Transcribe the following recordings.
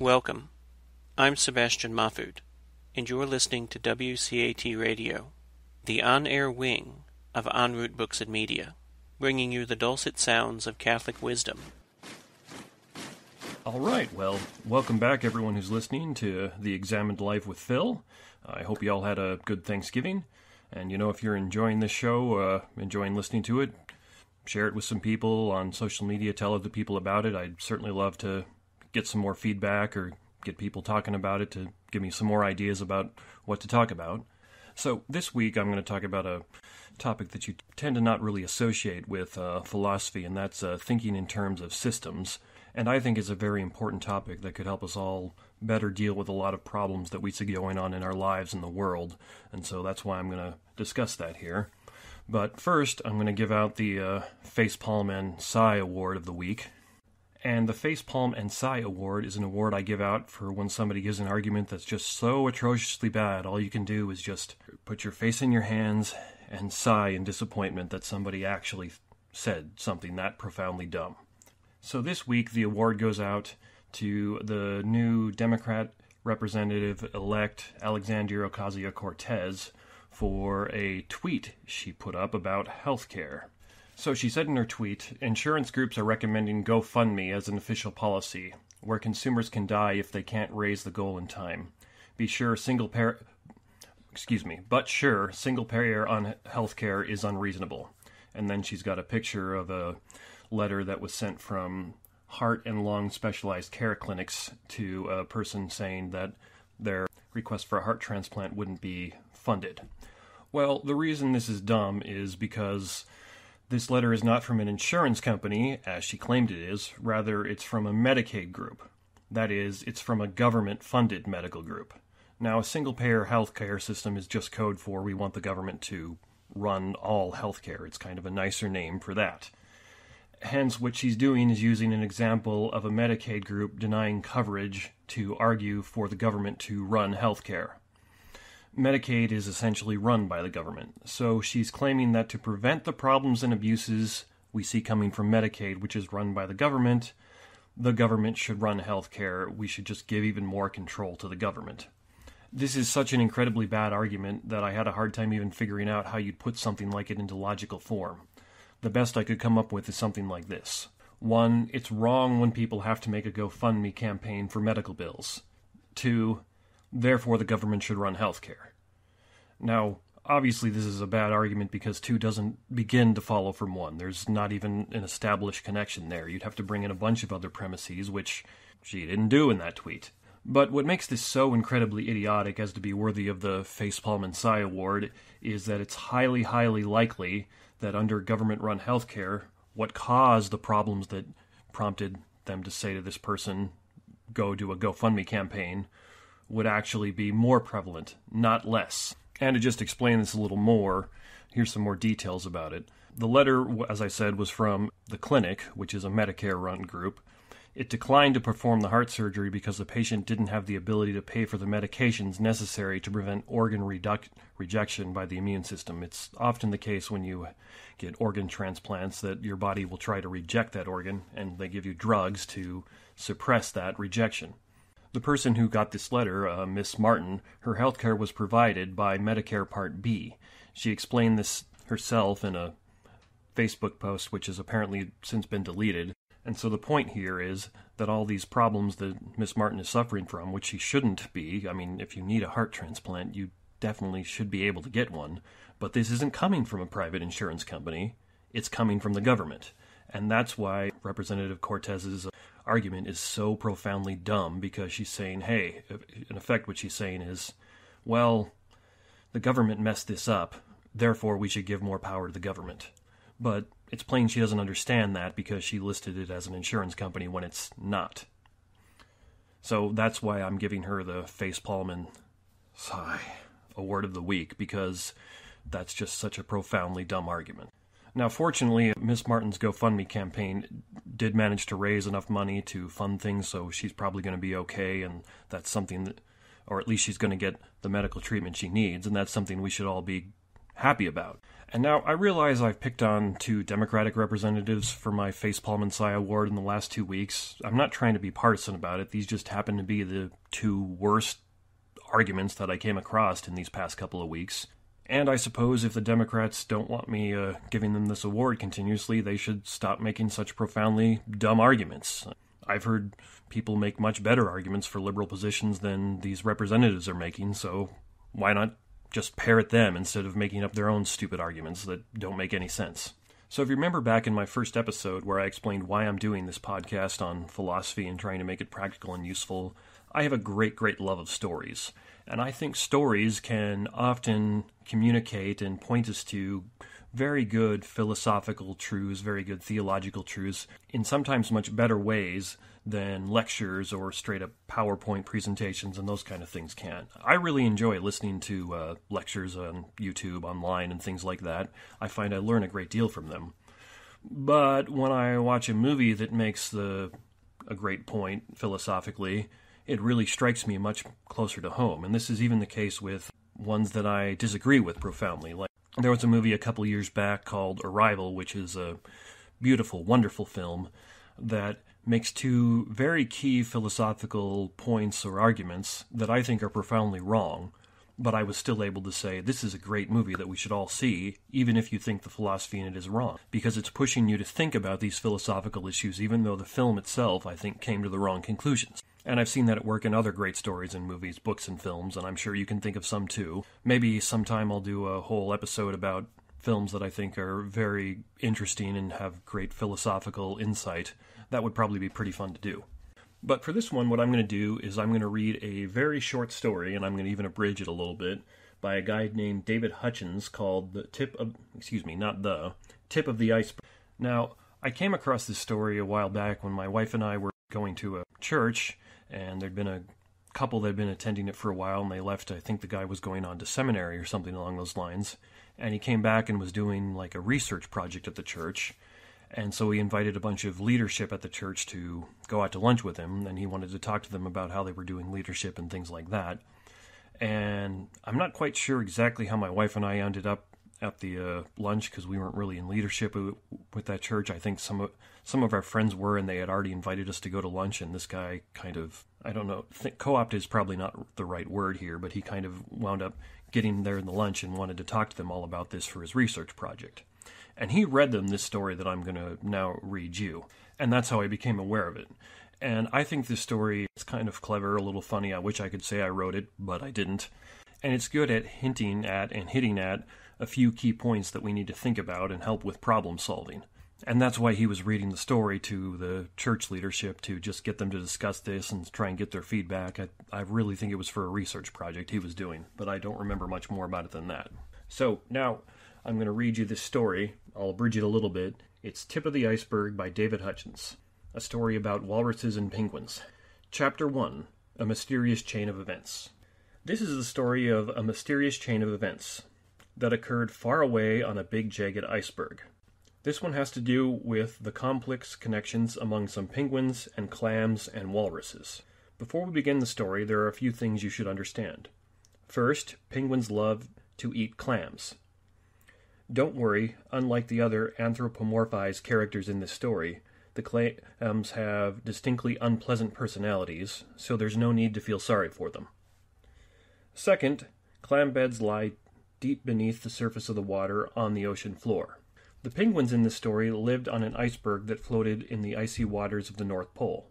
Welcome. I'm Sebastian Mahfood, and you're listening to WCAT Radio, the on-air wing of En Route Books and Media, bringing you the dulcet sounds of Catholic wisdom. All right, well, welcome back everyone who's listening to The Examined Life with Phil. I hope you all had a good Thanksgiving, and if you're enjoying this show, enjoying listening to it, share it with some people on social media, tell other people about it. I'd certainly love to get some more feedback or get people talking about it to give me some more ideas about what to talk about. So this week I'm going to talk about a topic that you tend to not really associate with philosophy, and that's thinking in terms of systems. And I think it's a very important topic that could help us all better deal with a lot of problems that we see going on in our lives and the world. And so that's why I'm going to discuss that here. But first, I'm going to give out the Facepalm and Sigh Award of the week. And the Facepalm and Sigh Award is an award I give out for when somebody gives an argument that's just so atrociously bad, all you can do is just put your face in your hands and sigh in disappointment that somebody actually said something that profoundly dumb. So this week, the award goes out to the new Democrat Representative-elect Alexandria Ocasio-Cortez for a tweet she put up about health care. So she said in her tweet, "Insurance groups are recommending GoFundMe as an official policy, where consumers can die if they can't raise the goal in time. But sure, single payer on healthcare is unreasonable." And then she's got a picture of a letter that was sent from heart and lung specialized care clinics to a person saying that their request for a heart transplant wouldn't be funded. Well, the reason this is dumb is because this letter is not from an insurance company, as she claimed it is. Rather, it's from a Medicaid group. That is, it's from a government-funded medical group. Now, a single-payer healthcare system is just code for we want the government to run all healthcare. It's kind of a nicer name for that. Hence, what she's doing is using an example of a Medicaid group denying coverage to argue for the government to run healthcare. Medicaid is essentially run by the government, so she's claiming that to prevent the problems and abuses we see coming from Medicaid, which is run by the government should run healthcare. We should just give even more control to the government. This is such an incredibly bad argument that I had a hard time even figuring out how you'd put something like it into logical form. The best I could come up with is something like this. 1, it's wrong when people have to make a GoFundMe campaign for medical bills. 2, therefore the government should run healthcare. Now, obviously this is a bad argument because 2 doesn't begin to follow from 1. There's not even an established connection there. You'd have to bring in a bunch of other premises, which she didn't do in that tweet. But what makes this so incredibly idiotic as to be worthy of the Facepalm and Sigh Award is that it's highly, highly likely that under government-run healthcare, what caused the problems that prompted them to say to this person, go do a GoFundMe campaign, would actually be more prevalent, not less. And to just explain this a little more, here's some more details about it. The letter, as I said, was from the clinic, which is a Medicare-run group. It declined to perform the heart surgery because the patient didn't have the ability to pay for the medications necessary to prevent organ rejection by the immune system. It's often the case when you get organ transplants that your body will try to reject that organ, and they give you drugs to suppress that rejection. The person who got this letter, Miss Martin, her health care was provided by Medicare Part B. She explained this herself in a Facebook post, which has apparently since been deleted. And so the point here is that all these problems that Miss Martin is suffering from, which she shouldn't be, I mean, if you need a heart transplant, you definitely should be able to get one, but this isn't coming from a private insurance company, it's coming from the government. And that's why Representative Cortez's argument is so profoundly dumb, because she's saying, hey, in effect what she's saying is, well, the government messed this up, therefore we should give more power to the government. But it's plain she doesn't understand that because she listed it as an insurance company when it's not. So that's why I'm giving her the Facepalm and Sigh Award of the Week, because that's just such a profoundly dumb argument. Now, fortunately, Miss Martin's GoFundMe campaign did manage to raise enough money to fund things, so she's probably going to be okay, and that's something that, or at least she's going to get the medical treatment she needs, and that's something we should all be happy about. And now I realize I've picked on 2 Democratic representatives for my Facepalm and Sigh Award in the last 2 weeks. I'm not trying to be partisan about it. These just happen to be the 2 worst arguments that I came across in these past couple of weeks. And I suppose if the Democrats don't want me giving them this award continuously, they should stop making such profoundly dumb arguments. I've heard people make much better arguments for liberal positions than these representatives are making, so why not just parrot them instead of making up their own stupid arguments that don't make any sense? So if you remember back in my first episode where I explained why I'm doing this podcast on philosophy and trying to make it practical and useful, I have a great love of stories. And I think stories can often communicate and point us to very good philosophical truths, very good theological truths, in sometimes much better ways than lectures or straight-up PowerPoint presentations and those kind of things can. I really enjoy listening to lectures on YouTube, online, and things like that. I find I learn a great deal from them. But when I watch a movie that makes a great point philosophically, it really strikes me much closer to home. And this is even the case with ones that I disagree with profoundly. Like, there was a movie a couple years back called Arrival, which is a beautiful, wonderful film that makes 2 very key philosophical points or arguments that I think are profoundly wrong, but I was still able to say, this is a great movie that we should all see, even if you think the philosophy in it is wrong, because it's pushing you to think about these philosophical issues, even though the film itself, I think, came to the wrong conclusions. And I've seen that at work in other great stories in movies, books, and films, and I'm sure you can think of some too. Maybe sometime I'll do a whole episode about films that I think are very interesting and have great philosophical insight. That would probably be pretty fun to do. But for this one, what I'm going to do is I'm going to read a very short story, and I'm going to even abridge it a little bit, by a guy named David Hutchins called Tip of the Iceberg. Now, I came across this story a while back when my wife and I were going to a church, and there'd been a couple that had been attending it for a while, and they left. I think the guy was going on to seminary or something along those lines, and he came back and was doing like a research project at the church, and so he invited a bunch of leadership at the church to go out to lunch with him, and he wanted to talk to them about how they were doing leadership and things like that. And I'm not quite sure exactly how my wife and I ended up at the lunch, because we weren't really in leadership with that church. I think some of our friends were, and they had already invited us to go to lunch, and this guy kind of, I don't know, co-opted is probably not the right word here, but he kind of wound up getting there in the lunch and wanted to talk to them all about this for his research project. And he read them this story that I'm going to now read you, and that's how I became aware of it. And I think this story is kind of clever, a little funny. I wish I could say I wrote it, but I didn't. And it's good at hinting at and hitting at a few key points that we need to think about and help with problem solving. And that's why he was reading the story to the church leadership, to just get them to discuss this and try and get their feedback. I really think it was for a research project he was doing, but I don't remember much more about it than that. So now I'm going to read you this story. I'll abridge it a little bit. It's Tip of the Iceberg by David Hutchins, a story about walruses and penguins. Chapter 1, A Mysterious Chain of Events. This is the story of a mysterious chain of events that occurred far away on a big jagged iceberg. This one has to do with the complex connections among some penguins and clams and walruses. Before we begin the story, there are a few things you should understand. First, penguins love to eat clams. Don't worry, unlike the other anthropomorphized characters in this story, the clams have distinctly unpleasant personalities, so there's no need to feel sorry for them. Second, clam beds lie deep beneath the surface of the water on the ocean floor. The penguins in this story lived on an iceberg that floated in the icy waters of the North Pole.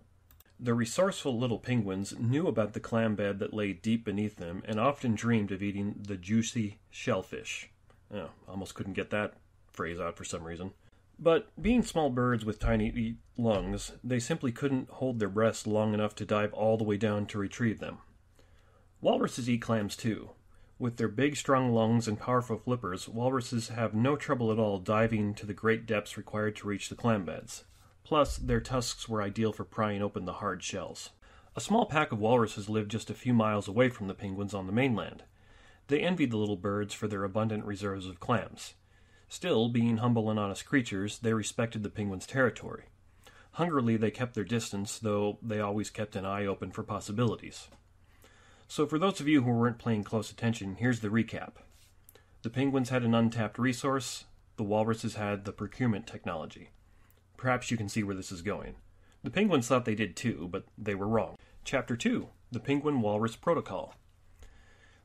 The resourceful little penguins knew about the clam bed that lay deep beneath them and often dreamed of eating the juicy shellfish. Oh, almost couldn't get that phrase out for some reason. But being small birds with tiny lungs, they simply couldn't hold their breaths long enough to dive all the way down to retrieve them. Walruses eat clams too. With their big, strong lungs and powerful flippers, walruses have no trouble at all diving to the great depths required to reach the clam beds. Plus, their tusks were ideal for prying open the hard shells. A small pack of walruses lived just a few miles away from the penguins on the mainland. They envied the little birds for their abundant reserves of clams. Still, being humble and honest creatures, they respected the penguins' territory. Hungrily, they kept their distance, though they always kept an eye open for possibilities. So for those of you who weren't paying close attention, here's the recap. The penguins had an untapped resource. The walruses had the procurement technology. Perhaps you can see where this is going. The penguins thought they did too, but they were wrong. Chapter 2. The Penguin-Walrus Protocol.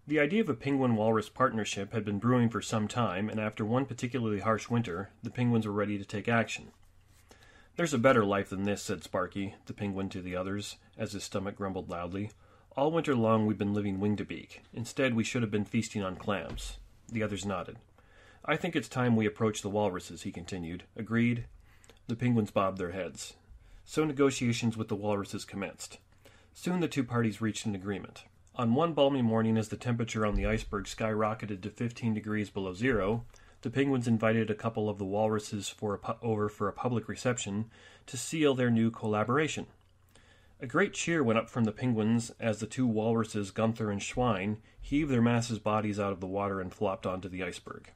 The idea of a penguin-walrus partnership had been brewing for some time, and after one particularly harsh winter, the penguins were ready to take action. "There's a better life than this," said Sparky, the penguin, to the others, as his stomach grumbled loudly. "All winter long we've been living wing to beak. Instead, we should have been feasting on clams." The others nodded. "I think it's time we approach the walruses," he continued. "Agreed?" The penguins bobbed their heads. So negotiations with the walruses commenced. Soon the two parties reached an agreement. On one balmy morning, as the temperature on the iceberg skyrocketed to 15 degrees below zero, the penguins invited a couple of the walruses over for a public reception to seal their new collaboration. A great cheer went up from the penguins as the two walruses, Gunther and Schwein, heaved their massive bodies out of the water and flopped onto the iceberg.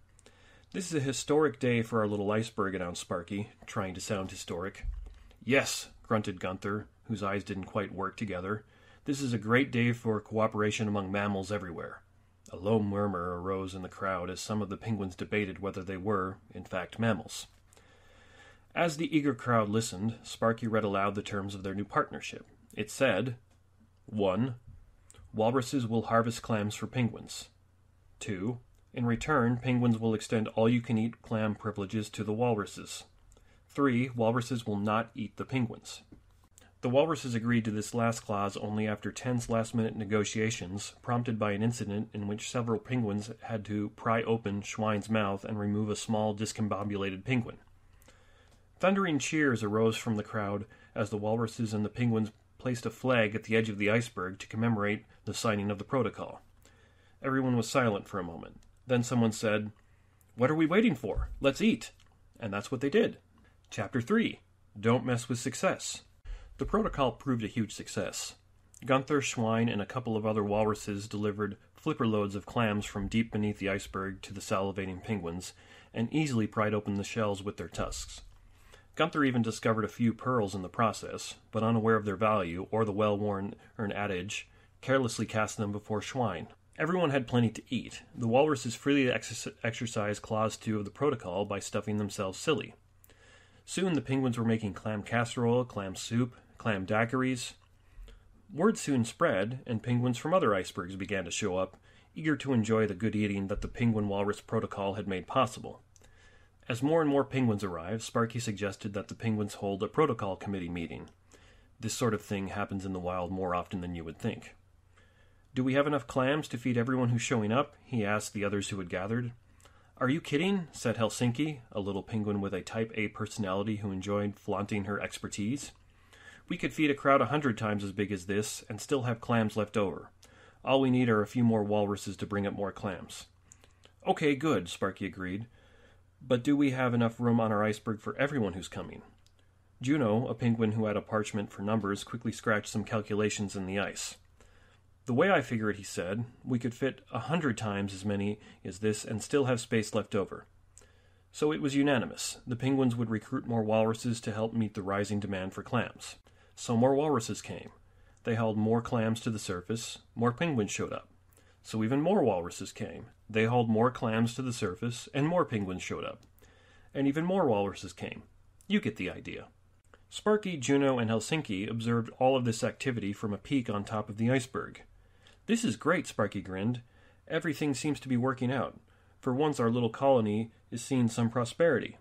"This is a historic day for our little iceberg," announced Sparky, trying to sound historic. "Yes," grunted Gunther, whose eyes didn't quite work together. "This is a great day for cooperation among mammals everywhere." A low murmur arose in the crowd as some of the penguins debated whether they were, in fact, mammals. As the eager crowd listened, Sparky read aloud the terms of their new partnership. It said, 1. Walruses will harvest clams for penguins. 2. In return, penguins will extend all-you-can-eat clam privileges to the walruses. 3. Walruses will not eat the penguins. The walruses agreed to this last clause only after tense last-minute negotiations, prompted by an incident in which several penguins had to pry open Schwein's mouth and remove a small discombobulated penguin. Thundering cheers arose from the crowd as the walruses and the penguins placed a flag at the edge of the iceberg to commemorate the signing of the protocol. Everyone was silent for a moment. Then someone said, "What are we waiting for? Let's eat." And that's what they did. Chapter 3. Don't Mess with Success. The protocol proved a huge success. Gunther, Schwein, and a couple of other walruses delivered flipper loads of clams from deep beneath the iceberg to the salivating penguins, and easily pried open the shells with their tusks. Gunther even discovered a few pearls in the process, but unaware of their value, or the well-worn adage, carelessly cast them before Schwein. Everyone had plenty to eat. The walruses freely exercised Clause 2 of the protocol by stuffing themselves silly. Soon the penguins were making clam casserole, clam soup, clam daiquiris. Word soon spread, and penguins from other icebergs began to show up, eager to enjoy the good eating that the Penguin-Walrus Protocol had made possible. As more and more penguins arrived, Sparky suggested that the penguins hold a protocol committee meeting. This sort of thing happens in the wild more often than you would think. "Do we have enough clams to feed everyone who's showing up?" he asked the others who had gathered. "Are you kidding?" said Helsinki, a little penguin with a Type A personality who enjoyed flaunting her expertise. "We could feed a crowd 100 times as big as this and still have clams left over. All we need are a few more walruses to bring up more clams." "Okay, good," Sparky agreed. "But do we have enough room on our iceberg for everyone who's coming?" Juno, a penguin who had a parchment for numbers, quickly scratched some calculations in the ice. "The way I figure it," he said, "we could fit 100 times as many as this and still have space left over." So it was unanimous. The penguins would recruit more walruses to help meet the rising demand for clams. So more walruses came. They hauled more clams to the surface. More penguins showed up. So even more walruses came. They hauled more clams to the surface, and more penguins showed up. And even more walruses came. You get the idea. Sparky, Juno, and Helsinki observed all of this activity from a peak on top of the iceberg. "This is great," Sparky grinned. "Everything seems to be working out. For once our little colony is seeing some prosperity."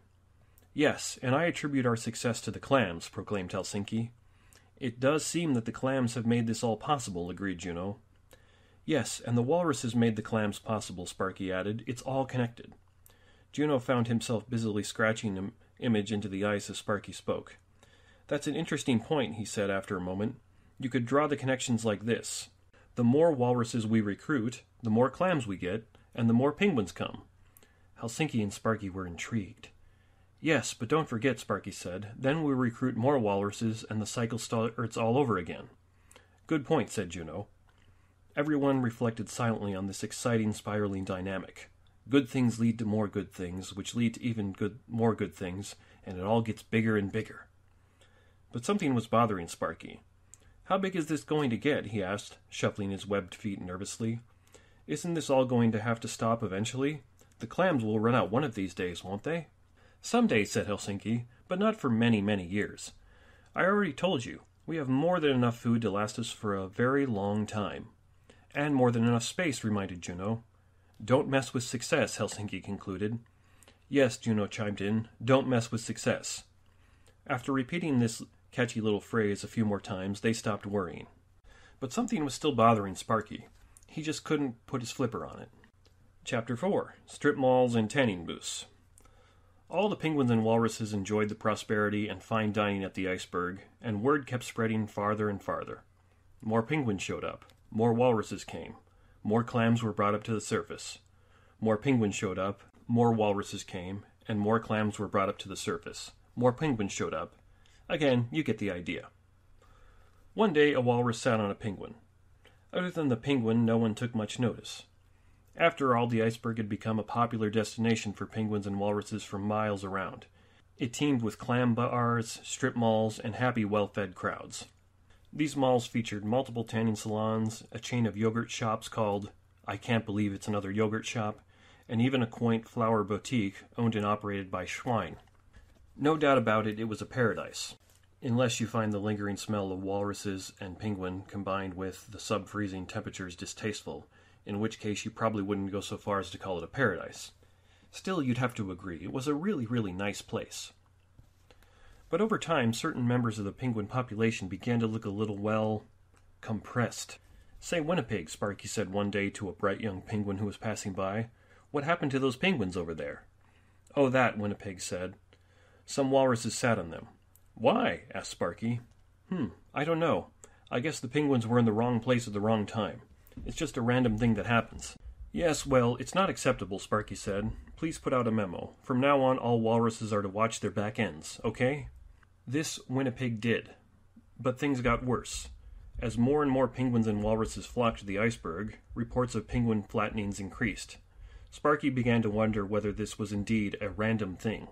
"Yes, and I attribute our success to the clams," proclaimed Helsinki. "It does seem that the clams have made this all possible," agreed Juno. "Yes, and the walruses made the clams possible," Sparky added. "It's all connected." Juno found himself busily scratching an image into the ice as Sparky spoke. "That's an interesting point," he said after a moment. "You could draw the connections like this. The more walruses we recruit, the more clams we get, and the more penguins come." Helsinki and Sparky were intrigued. "Yes, but don't forget," Sparky said. "Then we recruit more walruses, and the cycle starts all over again." "Good point," said Juno. Everyone reflected silently on this exciting spiraling dynamic. Good things lead to more good things, which lead to even more good things, and it all gets bigger and bigger. But something was bothering Sparky. "How big is this going to get?" he asked, shuffling his webbed feet nervously. "Isn't this all going to have to stop eventually? The clams will run out one of these days, won't they? Some days, said Helsinki, but not for many, many years. I already told you, we have more than enough food to last us for a very long time. And more than enough space, reminded Juno. Don't mess with success, Helsinki concluded. Yes, Juno chimed in, don't mess with success. After repeating this catchy little phrase a few more times, they stopped worrying. But something was still bothering Sparky. He just couldn't put his flipper on it. Chapter 4. Strip malls and tanning booths. All the penguins and walruses enjoyed the prosperity and fine dining at the iceberg, and word kept spreading farther and farther. More penguins showed up. More walruses came. More clams were brought up to the surface. More penguins showed up. More walruses came, and more clams were brought up to the surface. More penguins showed up. Again, you get the idea. One day, a walrus sat on a penguin. Other than the penguin, no one took much notice. After all, the iceberg had become a popular destination for penguins and walruses for miles around. It teemed with clam bars, strip malls, and happy, well-fed crowds. These malls featured multiple tanning salons, a chain of yogurt shops called I Can't Believe It's Another Yogurt Shop, and even a quaint flower boutique owned and operated by Schwein. No doubt about it, it was a paradise, unless you find the lingering smell of walruses and penguin combined with the sub-freezing temperatures distasteful, in which case you probably wouldn't go so far as to call it a paradise. Still, you'd have to agree, it was a really, really nice place. But over time, certain members of the penguin population began to look a little, well, compressed. Say, Winnipeg, Sparky said one day to a bright young penguin who was passing by. What happened to those penguins over there? Oh, that, Winnipeg said. Some walruses sat on them. Why? Asked Sparky. I don't know. I guess the penguins were in the wrong place at the wrong time. It's just a random thing that happens. Yes, well, it's not acceptable, Sparky said. Please put out a memo. From now on, all walruses are to watch their back ends, okay? This Winnipeg did. But things got worse. As more and more penguins and walruses flocked to the iceberg, reports of penguin flattenings increased. Sparky began to wonder whether this was indeed a random thing.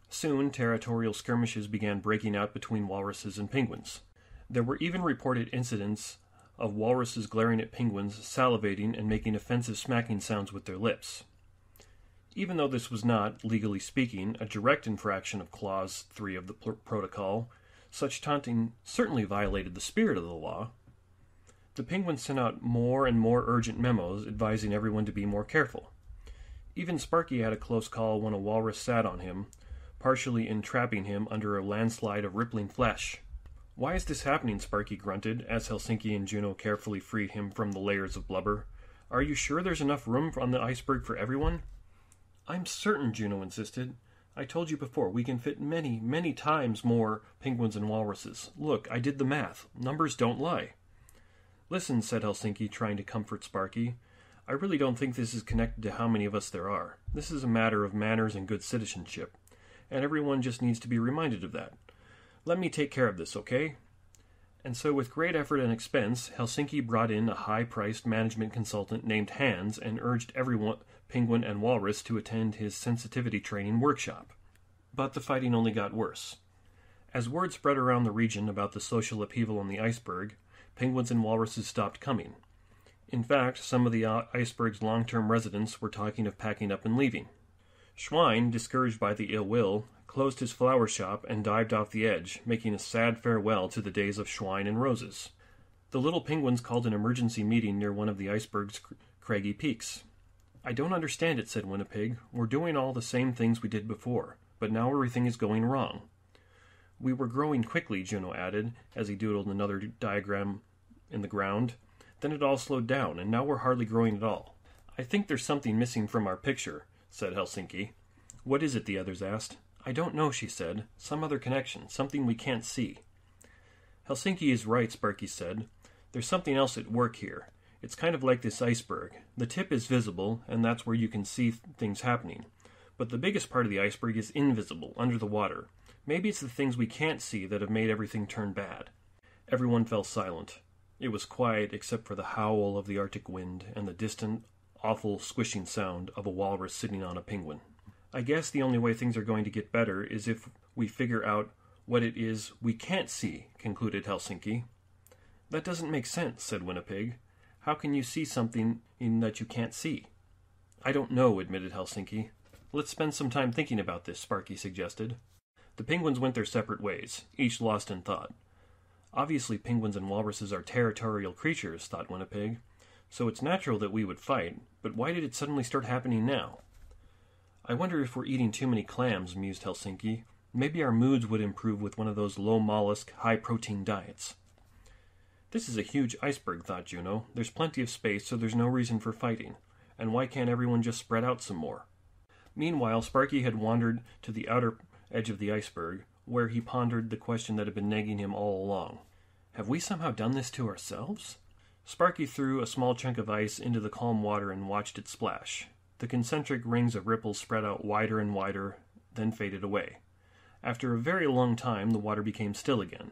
Soon, territorial skirmishes began breaking out between walruses and penguins. There were even reported incidents of walruses glaring at penguins, salivating, and making offensive smacking sounds with their lips. Even though this was not, legally speaking, a direct infraction of Clause 3 of the Protocol, such taunting certainly violated the spirit of the law. The penguins sent out more and more urgent memos advising everyone to be more careful. Even Sparky had a close call when a walrus sat on him, partially entrapping him under a landslide of rippling flesh. Why is this happening? Sparky grunted, as Helsinki and Juno carefully freed him from the layers of blubber. Are you sure there's enough room on the iceberg for everyone? I'm certain, Juno insisted. I told you before, we can fit many, many times more penguins and walruses. Look, I did the math. Numbers don't lie. Listen, said Helsinki, trying to comfort Sparky. I really don't think this is connected to how many of us there are. This is a matter of manners and good citizenship, and everyone just needs to be reminded of that. Let me take care of this, okay? And so with great effort and expense, Helsinki brought in a high-priced management consultant named Hans and urged everyone, penguin and walrus, to attend his sensitivity training workshop. But the fighting only got worse. As word spread around the region about the social upheaval on the iceberg, penguins and walruses stopped coming. In fact, some of the iceberg's long-term residents were talking of packing up and leaving. Schwein, discouraged by the ill will, closed his flower shop and dived off the edge, making a sad farewell to the days of Schwein and roses. The little penguins called an emergency meeting near one of the iceberg's craggy peaks. I don't understand it, said Winnipeg. We're doing all the same things we did before, but now everything is going wrong. We were growing quickly, Juno added, as he doodled another diagram in the ground. Then it all slowed down, and now we're hardly growing at all. I think there's something missing from our picture, said Helsinki. What is it? The others asked. I don't know, she said. Some other connection, something we can't see. Helsinki is right, Sparky said. There's something else at work here. It's kind of like this iceberg. The tip is visible, and that's where you can see things happening. But the biggest part of the iceberg is invisible, under the water. Maybe it's the things we can't see that have made everything turn bad. Everyone fell silent. It was quiet except for the howl of the Arctic wind and the distant, awful squishing sound of a walrus sitting on a penguin. I guess the only way things are going to get better is if we figure out what it is we can't see, concluded Helsinki. That doesn't make sense, said Winnipeg. How can you see something that you can't see? I don't know, admitted Helsinki. Let's spend some time thinking about this, Sparky suggested. The penguins went their separate ways, each lost in thought. Obviously penguins and walruses are territorial creatures, thought Winnipeg, so it's natural that we would fight, but why did it suddenly start happening now? I wonder if we're eating too many clams, mused Helsinki. Maybe our moods would improve with one of those low-mollusk, high-protein diets. This is a huge iceberg, thought Juno. There's plenty of space, so there's no reason for fighting. And why can't everyone just spread out some more? Meanwhile, Sparky had wandered to the outer edge of the iceberg, where he pondered the question that had been nagging him all along. Have we somehow done this to ourselves? Sparky threw a small chunk of ice into the calm water and watched it splash. The concentric rings of ripples spread out wider and wider, then faded away. After a very long time, the water became still again.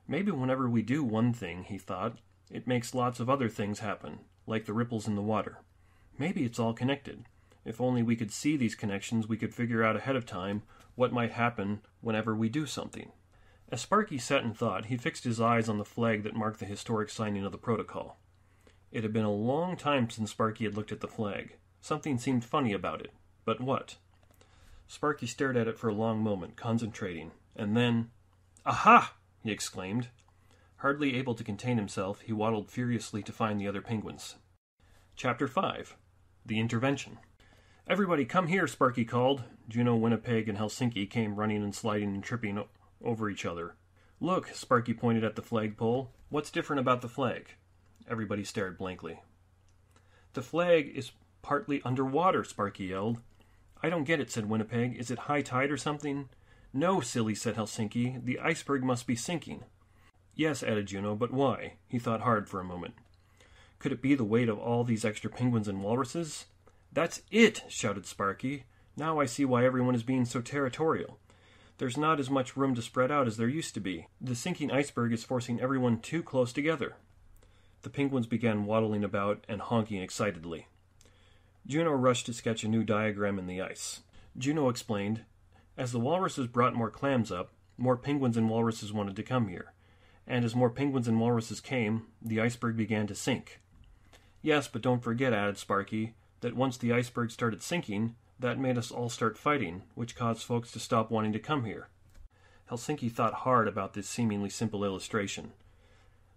Maybe whenever we do one thing, he thought, it makes lots of other things happen, like the ripples in the water. Maybe it's all connected. If only we could see these connections, we could figure out ahead of time what might happen whenever we do something. As Sparky sat and thought, he fixed his eyes on the flag that marked the historic signing of the protocol. It had been a long time since Sparky had looked at the flag. Something seemed funny about it. But what? Sparky stared at it for a long moment, concentrating, and then, "Aha!" he exclaimed. Hardly able to contain himself, he waddled furiously to find the other penguins. Chapter 5. The Intervention. "Everybody come here," Sparky called. Juno, Winnipeg, and Helsinki came running and sliding and tripping over each other. "Look," Sparky pointed at the flagpole. "What's different about the flag?" Everybody stared blankly. "The flag is partly underwater," Sparky yelled. "I don't get it," said Winnipeg. "Is it high tide or something?" "No, silly," said Helsinki. "The iceberg must be sinking." "Yes," added Juno, "but why?" He thought hard for a moment. Could it be the weight of all these extra penguins and walruses? "That's it!" shouted Sparky. "Now I see why everyone is being so territorial. There's not as much room to spread out as there used to be. The sinking iceberg is forcing everyone too close together." The penguins began waddling about and honking excitedly. Juno rushed to sketch a new diagram in the ice. Juno explained, "As the walruses brought more clams up, more penguins and walruses wanted to come here. And as more penguins and walruses came, the iceberg began to sink." "Yes, but don't forget," added Sparky, "that once the iceberg started sinking, that made us all start fighting, which caused folks to stop wanting to come here." Helsinki thought hard about this seemingly simple illustration.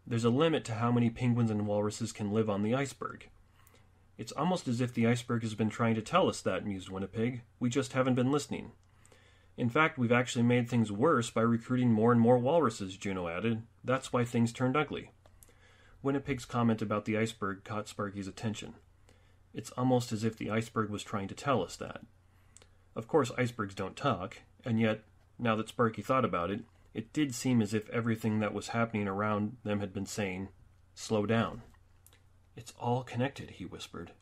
There's a limit to how many penguins and walruses can live on the iceberg. "It's almost as if the iceberg has been trying to tell us that," mused Winnipeg. "We just haven't been listening." "In fact, we've actually made things worse by recruiting more and more walruses," Juno added. "That's why things turned ugly." Winnipeg's comment about the iceberg caught Sparky's attention. It's almost as if the iceberg was trying to tell us that. Of course, icebergs don't talk, and yet, now that Sparky thought about it, it did seem as if everything that was happening around them had been saying, "Slow down." "It's all connected," he whispered.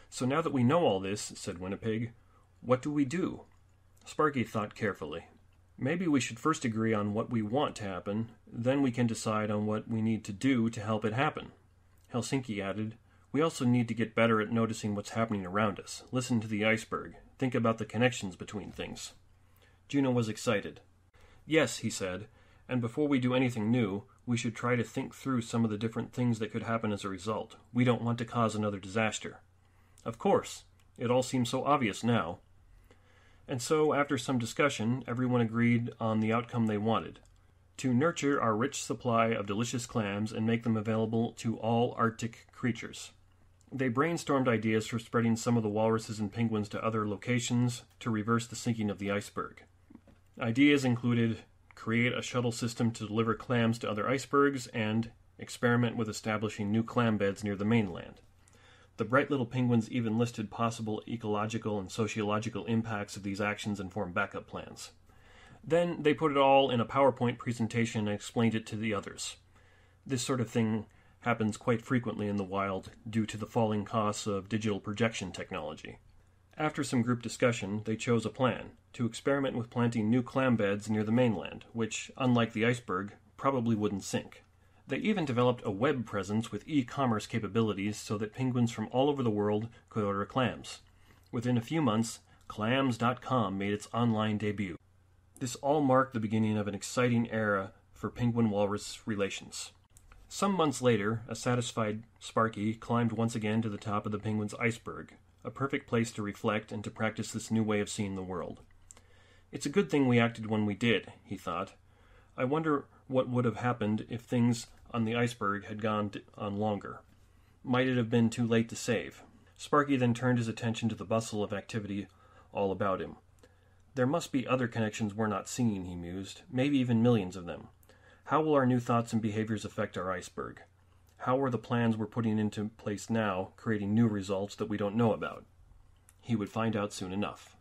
"So now that we know all this," said Winnipeg, "what do we do?" Sparky thought carefully. "Maybe we should first agree on what we want to happen, then we can decide on what we need to do to help it happen." Helsinki added, "We also need to get better at noticing what's happening around us. Listen to the iceberg. Think about the connections between things." Juno was excited. "Yes," he said, "and before we do anything new, we should try to think through some of the different things that could happen as a result. We don't want to cause another disaster." "Of course. It all seems so obvious now." And so, after some discussion, everyone agreed on the outcome they wanted: to nurture our rich supply of delicious clams and make them available to all Arctic creatures. They brainstormed ideas for spreading some of the walruses and penguins to other locations to reverse the sinking of the iceberg. Ideas included create a shuttle system to deliver clams to other icebergs and experiment with establishing new clam beds near the mainland. The bright little penguins even listed possible ecological and sociological impacts of these actions and formed backup plans. Then they put it all in a PowerPoint presentation and explained it to the others. This sort of thing happens quite frequently in the wild due to the falling costs of digital projection technology. After some group discussion, they chose a plan to experiment with planting new clam beds near the mainland, which, unlike the iceberg, probably wouldn't sink. They even developed a web presence with e-commerce capabilities so that penguins from all over the world could order clams. Within a few months, clams.com made its online debut. This all marked the beginning of an exciting era for penguin-walrus relations. Some months later, a satisfied Sparky climbed once again to the top of the penguin's iceberg, a perfect place to reflect and to practice this new way of seeing the world. It's a good thing we acted when we did, he thought. I wonder what would have happened if things on the iceberg had gone on longer. Might it have been too late to save? Sparky then turned his attention to the bustle of activity all about him. There must be other connections we're not seeing, he mused, maybe even millions of them. How will our new thoughts and behaviors affect our iceberg? How are the plans we're putting into place now creating new results that we don't know about? He would find out soon enough.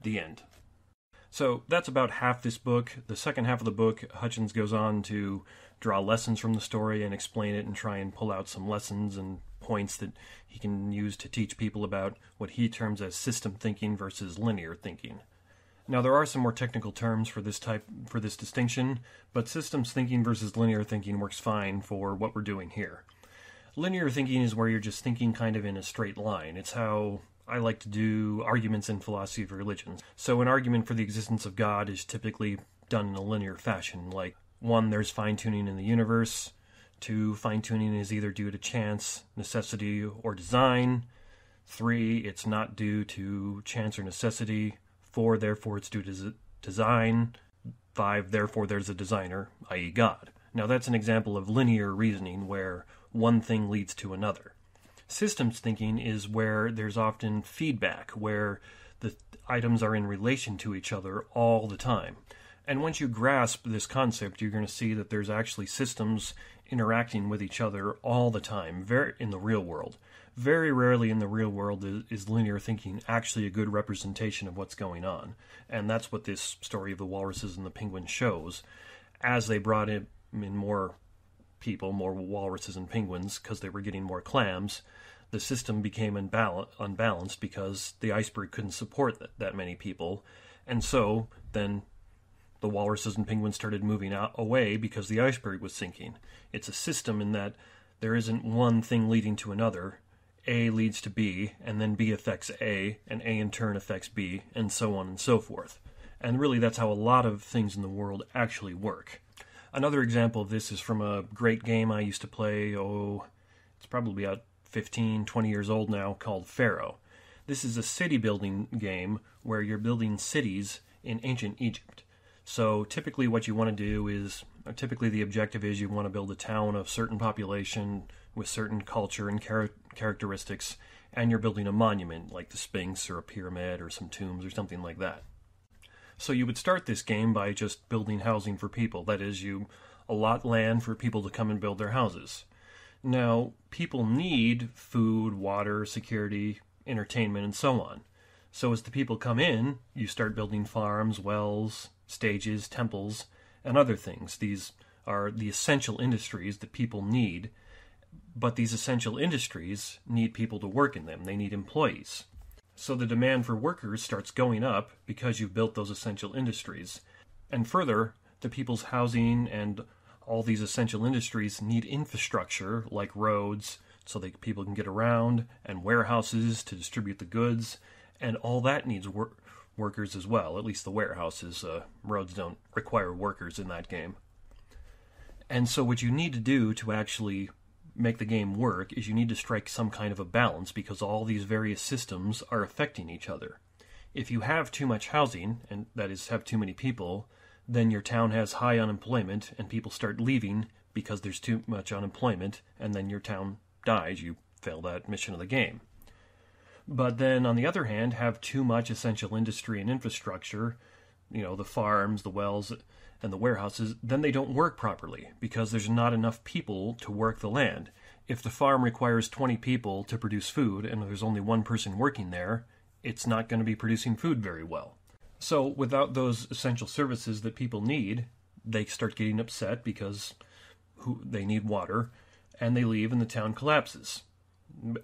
The end. So that's about half this book. The second half of the book, Hutchins goes on to draw lessons from the story and explain it and try and pull out some lessons and points that he can use to teach people about what he terms as system thinking versus linear thinking. Now, there are some more technical terms for this distinction, but systems thinking versus linear thinking works fine for what we're doing here. Linear thinking is where you're just thinking kind of in a straight line. It's how I like to do arguments in philosophy of religion. So an argument for the existence of God is typically done in a linear fashion. Like, 1, there's fine-tuning in the universe. 2, fine-tuning is either due to chance, necessity, or design. 3, it's not due to chance or necessity. 4, therefore it's due to design. 5, therefore there's a designer, i.e. God. Now that's an example of linear reasoning where one thing leads to another. Systems thinking is where there's often feedback, where the items are in relation to each other all the time. And once you grasp this concept, you're going to see that there's actually systems interacting with each other all the time, in the real world. Very rarely in the real world is linear thinking actually a good representation of what's going on. And that's what this story of the walruses and the penguins shows. As they brought in more people, more walruses and penguins, because they were getting more clams, the system became unbalanced because the iceberg couldn't support that many people. And so then the walruses and penguins started moving away because the iceberg was sinking. It's a system in that there isn't one thing leading to another. A leads to B, and then B affects A, and A in turn affects B, and so on and so forth. And really that's how a lot of things in the world actually work. Another example of this is from a great game I used to play, it's probably about 15, 20 years old now, called Pharaoh. This is a city building game where you're building cities in ancient Egypt. So typically what you want to do is, the objective is you want to build a town of certain population with certain culture and characteristics, and you're building a monument like the Sphinx or a pyramid or some tombs or something like that. So you would start this game by just building housing for people. That is, you allot land for people to come and build their houses. Now, people need food, water, security, entertainment, and so on. So as the people come in, you start building farms, wells, stages, temples, and other things. These are the essential industries that people need, but these essential industries need people to work in them. They need employees. So the demand for workers starts going up because you've built those essential industries. And further, the people's housing and all these essential industries need infrastructure like roads so that people can get around, and warehouses to distribute the goods, and all that needs workers as well, at least the warehouses. Roads don't require workers in that game. And so what you need to do to actually make the game work is you need to strike some kind of a balance because all these various systems are affecting each other. If you have too much housing, and that is have too many people, then your town has high unemployment and people start leaving because there's too much unemployment, and then your town dies. You fail that mission of the game. But then on the other hand, have too much essential industry and infrastructure, the farms, the wells, and the warehouses, then they don't work properly because there's not enough people to work the land. If the farm requires 20 people to produce food and there's only one person working there, it's not going to be producing food very well. So without those essential services that people need, they start getting upset because they need water, and they leave and the town collapses.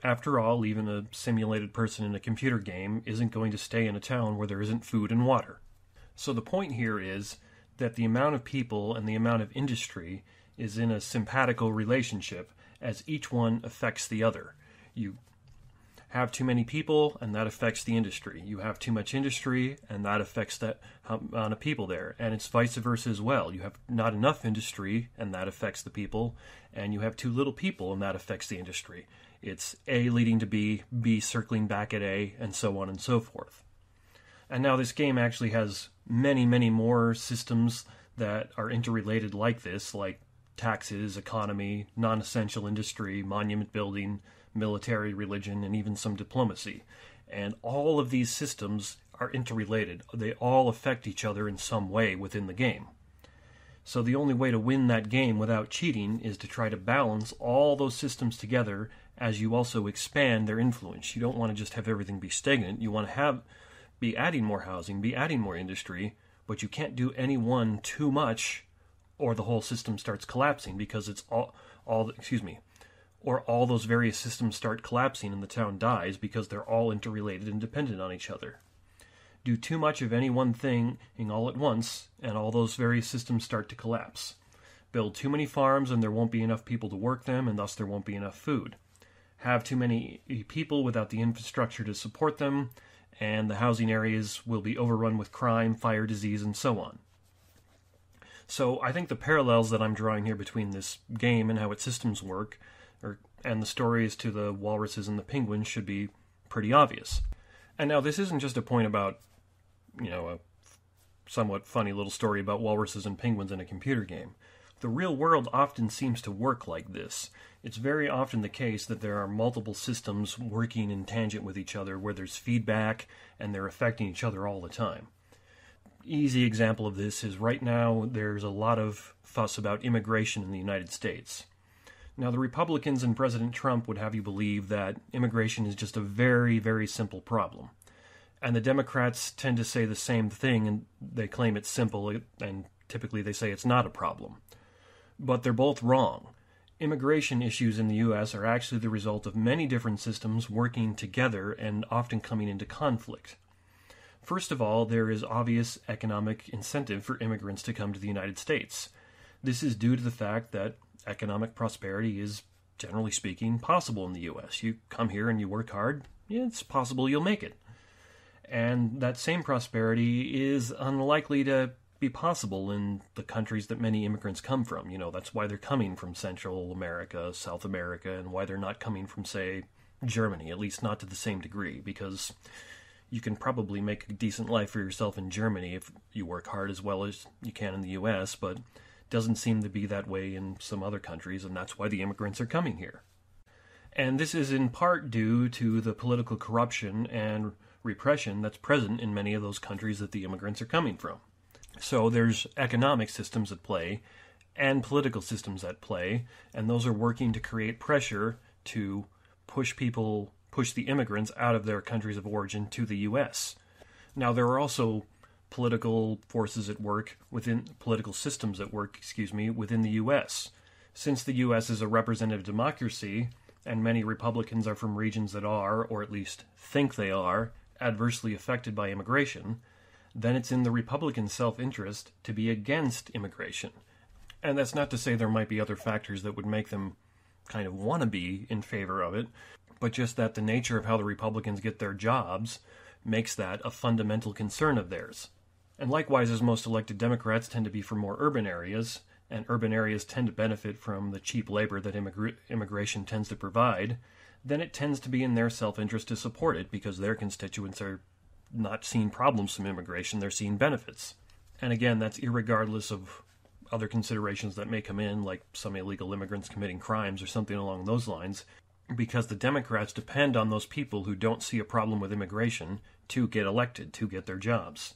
After all, even a simulated person in a computer game isn't going to stay in a town where there isn't food and water. So the point here is that the amount of people and the amount of industry is in a sympatical relationship as each one affects the other. You have too many people, and that affects the industry. You have too much industry, and that affects the amount of people there. And it's vice versa as well. You have not enough industry, and that affects the people. And you have too little people, and that affects the industry. It's A leading to B, B circling back at A, and so on and so forth. And now this game actually has many, many more systems that are interrelated like this, like taxes, economy, non-essential industry, monument building, military, religion, and even some diplomacy. And all of these systems are interrelated. They all affect each other in some way within the game. So the only way to win that game without cheating is to try to balance all those systems together as you also expand their influence. You don't want to just have everything be stagnant. You want to be adding more housing, be adding more industry, but you can't do any one too much or the whole system starts collapsing because it's all those various systems start collapsing and the town dies because they're all interrelated and dependent on each other. Do too much of any one thing all at once, and all those various systems start to collapse. Build too many farms and there won't be enough people to work them, and thus there won't be enough food. Have too many people without the infrastructure to support them, and the housing areas will be overrun with crime, fire, disease, and so on. So I think the parallels that I'm drawing here between this game and how its systems work, and the stories to the walruses and the penguins should be pretty obvious. And now this isn't just a point about, a somewhat funny little story about walruses and penguins in a computer game. The real world often seems to work like this. It's very often the case that there are multiple systems working in tangent with each other where there's feedback and they're affecting each other all the time. Easy example of this is right now there's a lot of fuss about immigration in the United States. Now the Republicans and President Trump would have you believe that immigration is just a very, very simple problem. And the Democrats tend to say the same thing, and they claim it's simple, and typically they say it's not a problem. But they're both wrong. Immigration issues in the U.S. are actually the result of many different systems working together and often coming into conflict. First of all, there is obvious economic incentive for immigrants to come to the United States. This is due to the fact that economic prosperity is, generally speaking, possible in the U.S. You come here and you work hard, it's possible you'll make it. And that same prosperity is unlikely to be possible in the countries that many immigrants come from. That's why they're coming from Central America, South America, and why they're not coming from, say, Germany, at least not to the same degree, because you can probably make a decent life for yourself in Germany if you work hard as well as you can in the U.S., but it doesn't seem to be that way in some other countries, and that's why the immigrants are coming here. And this is in part due to the political corruption and repression that's present in many of those countries that the immigrants are coming from. So there's economic systems at play and political systems at play, and those are working to create pressure to push the immigrants out of their countries of origin to the U.S. Now, there are also political forces at work political systems at work, within the U.S. Since the U.S. is a representative democracy, and many Republicans are from regions that are, or at least think they are, adversely affected by immigration, then it's in the Republican self-interest to be against immigration. And that's not to say there might be other factors that would make them kind of want to be in favor of it, but just that the nature of how the Republicans get their jobs makes that a fundamental concern of theirs. And likewise, as most elected Democrats tend to be from more urban areas, and urban areas tend to benefit from the cheap labor that immigration tends to provide, then it tends to be in their self-interest to support it because their constituents are not seeing problems from immigration, they're seeing benefits. And again, that's irregardless of other considerations that may come in, like some illegal immigrants committing crimes or something along those lines, because the Democrats depend on those people who don't see a problem with immigration to get elected, to get their jobs.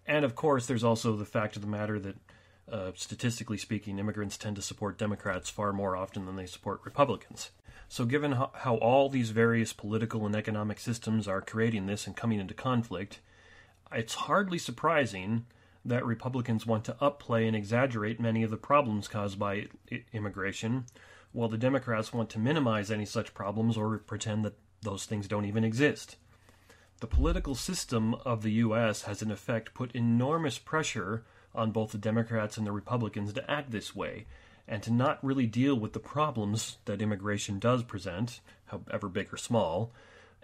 And of course, there's also the fact of the matter that, statistically speaking, immigrants tend to support Democrats far more often than they support Republicans. So given how all these various political and economic systems are creating this and coming into conflict, it's hardly surprising that Republicans want to upplay and exaggerate many of the problems caused by immigration, while the Democrats want to minimize any such problems or pretend that those things don't even exist. The political system of the U.S. has in effect put enormous pressure on both the Democrats and the Republicans to act this way, and to not really deal with the problems that immigration does present, however big or small,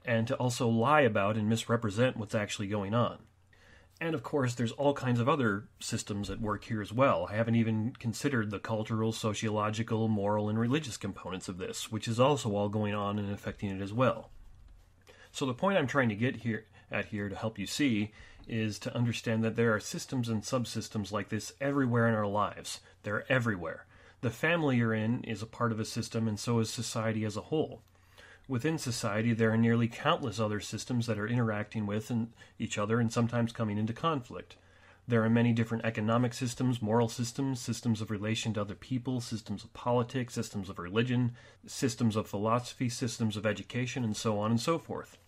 and to also lie about and misrepresent what's actually going on. And of course, there's all kinds of other systems at work here as well. I haven't even considered the cultural, sociological, moral, and religious components of this, which is also all going on and affecting it as well. So the point I'm trying to get here to help you see is to understand that there are systems and subsystems like this everywhere in our lives. They're everywhere. The family you're in is a part of a system, and so is society as a whole. Within society, there are nearly countless other systems that are interacting with each other and sometimes coming into conflict. There are many different economic systems, moral systems, systems of relation to other people, systems of politics, systems of religion, systems of philosophy, systems of education, and so on and so forth.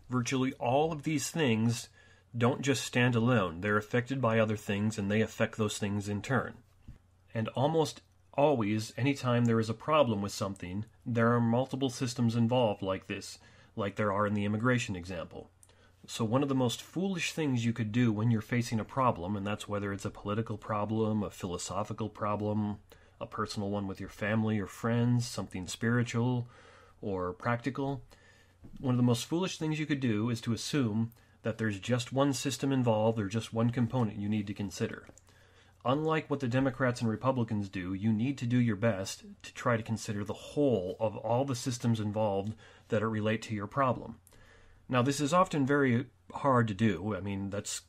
Virtually all of these things don't just stand alone. They're affected by other things, and they affect those things in turn. And almost always, anytime there is a problem with something, there are multiple systems involved like this, like there are in the immigration example. So one of the most foolish things you could do when you're facing a problem, and that's whether it's a political problem, a philosophical problem, a personal one with your family or friends, something spiritual or practical, one of the most foolish things you could do is to assume that there's just one system involved or just one component you need to consider. Unlike what the Democrats and Republicans do, you need to do your best to try to consider the whole of all the systems involved that relate to your problem. Now, this is often very hard to do. I mean, that's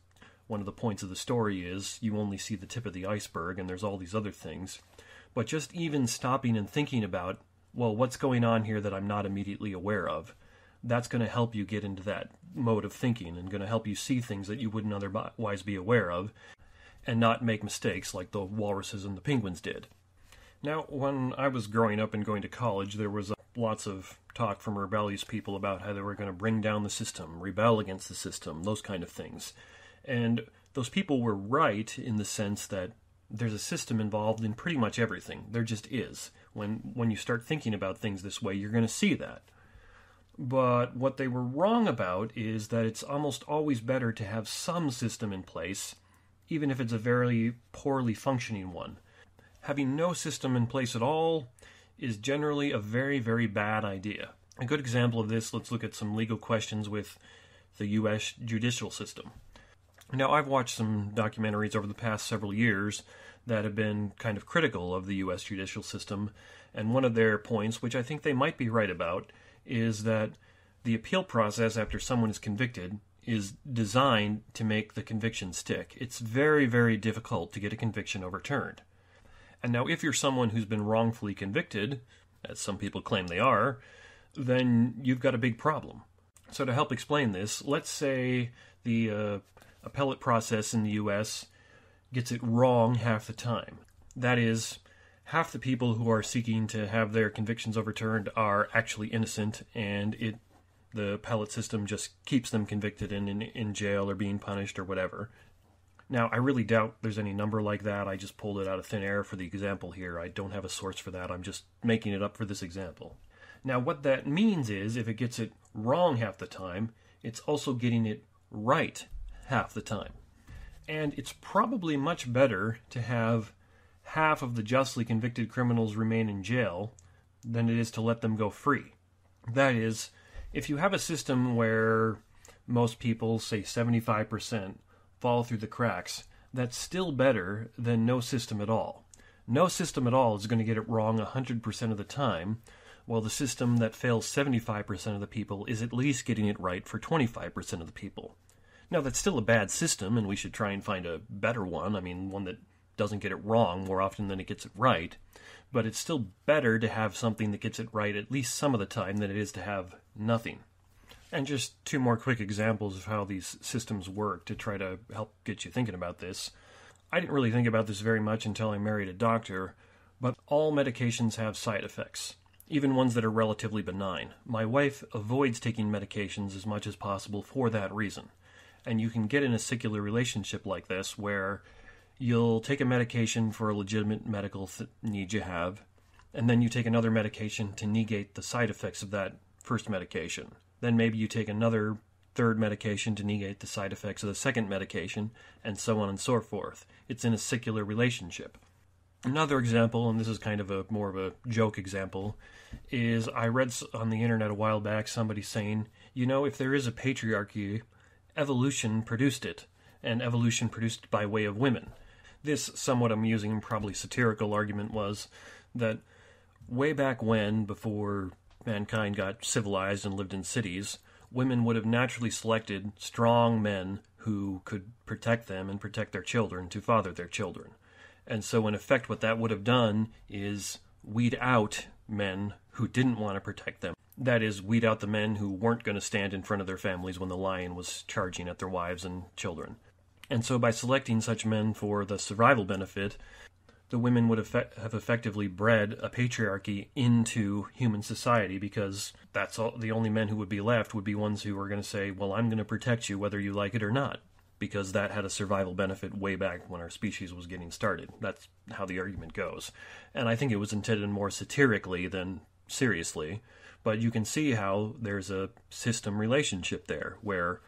one of the points of the story is you only see the tip of the iceberg and there's all these other things. But just even stopping and thinking about, well, what's going on here that I'm not immediately aware of, that's going to help you get into that mode of thinking and going to help you see things that you wouldn't otherwise be aware of, and not make mistakes like the walruses and the penguins did. Now, when I was growing up and going to college, there was lots of talk from rebellious people about how they were going to bring down the system, rebel against the system, those kind of things. And those people were right in the sense that there's a system involved in pretty much everything. There just is. When you start thinking about things this way, you're going to see that. But what they were wrong about is that it's almost always better to have some system in place, even if it's a very poorly functioning one. Having no system in place at all is generally a very, very bad idea. A good example of this, let's look at some legal questions with the U.S. judicial system. Now, I've watched some documentaries over the past several years that have been kind of critical of the U.S. judicial system, and one of their points, which I think they might be right about, is that the appeal process after someone is convicted is designed to make the conviction stick. It's very, very difficult to get a conviction overturned. And now if you're someone who's been wrongfully convicted, as some people claim they are, then you've got a big problem. So to help explain this, let's say the appellate process in the U.S. gets it wrong half the time. That is, half the people who are seeking to have their convictions overturned are actually innocent, and the appellate system just keeps them convicted and in jail or being punished or whatever. Now, I really doubt there's any number like that. I just pulled it out of thin air for the example here. I don't have a source for that. I'm just making it up for this example. Now, what that means is, if it gets it wrong half the time, it's also getting it right half the time. And it's probably much better to have half of the justly convicted criminals remain in jail than it is to let them go free. That is, if you have a system where most people, say 75%, fall through the cracks, that's still better than no system at all. No system at all is going to get it wrong 100% of the time, while the system that fails 75% of the people is at least getting it right for 25% of the people. Now, that's still a bad system, and we should try and find a better one. I mean, one that doesn't get it wrong more often than it gets it right. But it's still better to have something that gets it right at least some of the time than it is to have nothing. And just two more quick examples of how these systems work to try to help get you thinking about this. I didn't really think about this very much until I married a doctor, but all medications have side effects, even ones that are relatively benign. My wife avoids taking medications as much as possible for that reason. And you can get in a secular relationship like this where you'll take a medication for a legitimate medical need you have, and then you take another medication to negate the side effects of that first medication. Then maybe you take another third medication to negate the side effects of the second medication, and so on and so forth. It's in a secular relationship. Another example, and this is kind of a more of a joke example, is I read on the internet a while back somebody saying, if there is a patriarchy, evolution produced it, and evolution produced it by way of women. This somewhat amusing and probably satirical argument was that way back when, before mankind got civilized and lived in cities, women would have naturally selected strong men who could protect them and protect their children to father their children. And so in effect what that would have done is weed out men who didn't want to protect them. That is, weed out the men who weren't going to stand in front of their families when the lion was charging at their wives and children. And so by selecting such men for the survival benefit, the women would have effectively bred a patriarchy into human society, because that's the only men who would be left would be ones who were going to say, well, I'm going to protect you whether you like it or not, because that had a survival benefit way back when our species was getting started. That's how the argument goes. And I think it was intended more satirically than seriously, but you can see how there's a system relationship there, where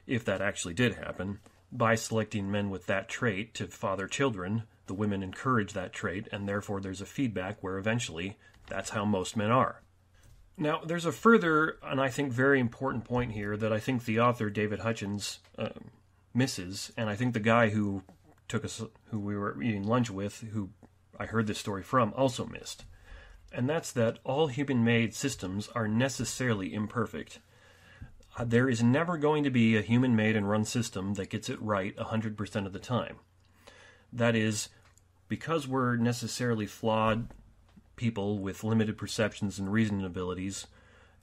if that actually did happen, by selecting men with that trait to father children, the women encourage that trait, and therefore there's a feedback where eventually that's how most men are. Now, there's a further, and I think very important point here that I think the author, David Hutchins, misses, and I think the guy who we were eating lunch with, who I heard this story from, also missed. And that's that all human-made systems are necessarily imperfect. There is never going to be a human-made and run system that gets it right 100% of the time. That is, because we're necessarily flawed people with limited perceptions and reasoning abilities,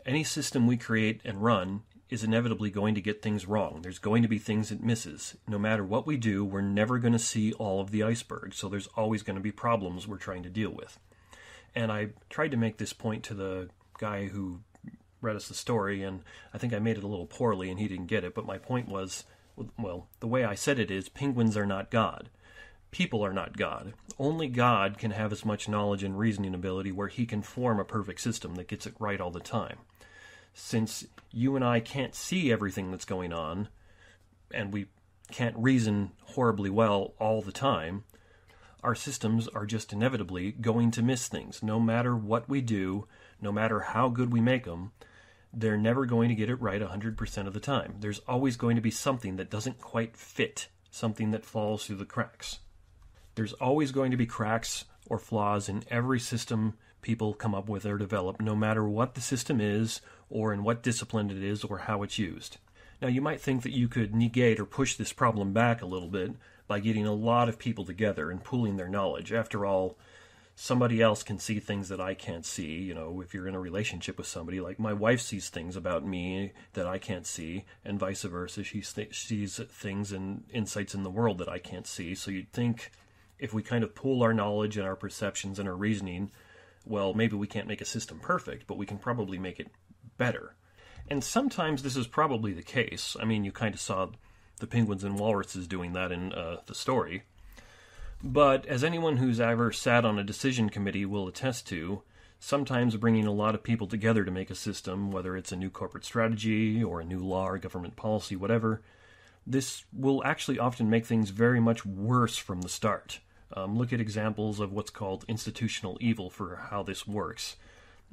any system we create and run is inevitably going to get things wrong. There's going to be things it misses. No matter what we do, we're never going to see all of the iceberg, so there's always going to be problems we're trying to deal with. And I tried to make this point to the guy who read us the story, and I think I made it a little poorly and he didn't get it, but my point was, well, the way I said it is, penguins are not God. People are not God. Only God can have as much knowledge and reasoning ability where he can form a perfect system that gets it right all the time. Since you and I can't see everything that's going on, and we can't reason horribly well all the time, our systems are just inevitably going to miss things. No matter what we do, no matter how good we make them, they're never going to get it right 100% of the time. There's always going to be something that doesn't quite fit, something that falls through the cracks. There's always going to be cracks or flaws in every system people come up with or develop, no matter what the system is, or in what discipline it is, or how it's used. Now, you might think that you could negate or push this problem back a little bit by getting a lot of people together and pooling their knowledge. After all, somebody else can see things that I can't see. If you're in a relationship with somebody, like my wife sees things about me that I can't see, and vice versa. She sees things and insights in the world that I can't see. So you'd think if we kind of pool our knowledge and our perceptions and our reasoning, well, maybe we can't make a system perfect, but we can probably make it better. And sometimes this is probably the case. I mean, you kind of saw the penguins and walruses doing that in the story. But as anyone who's ever sat on a decision committee will attest to, sometimes bringing a lot of people together to make a system, whether it's a new corporate strategy or a new law or government policy, whatever, this will actually often make things very much worse from the start. Look at examples of what's called institutional evil for how this works.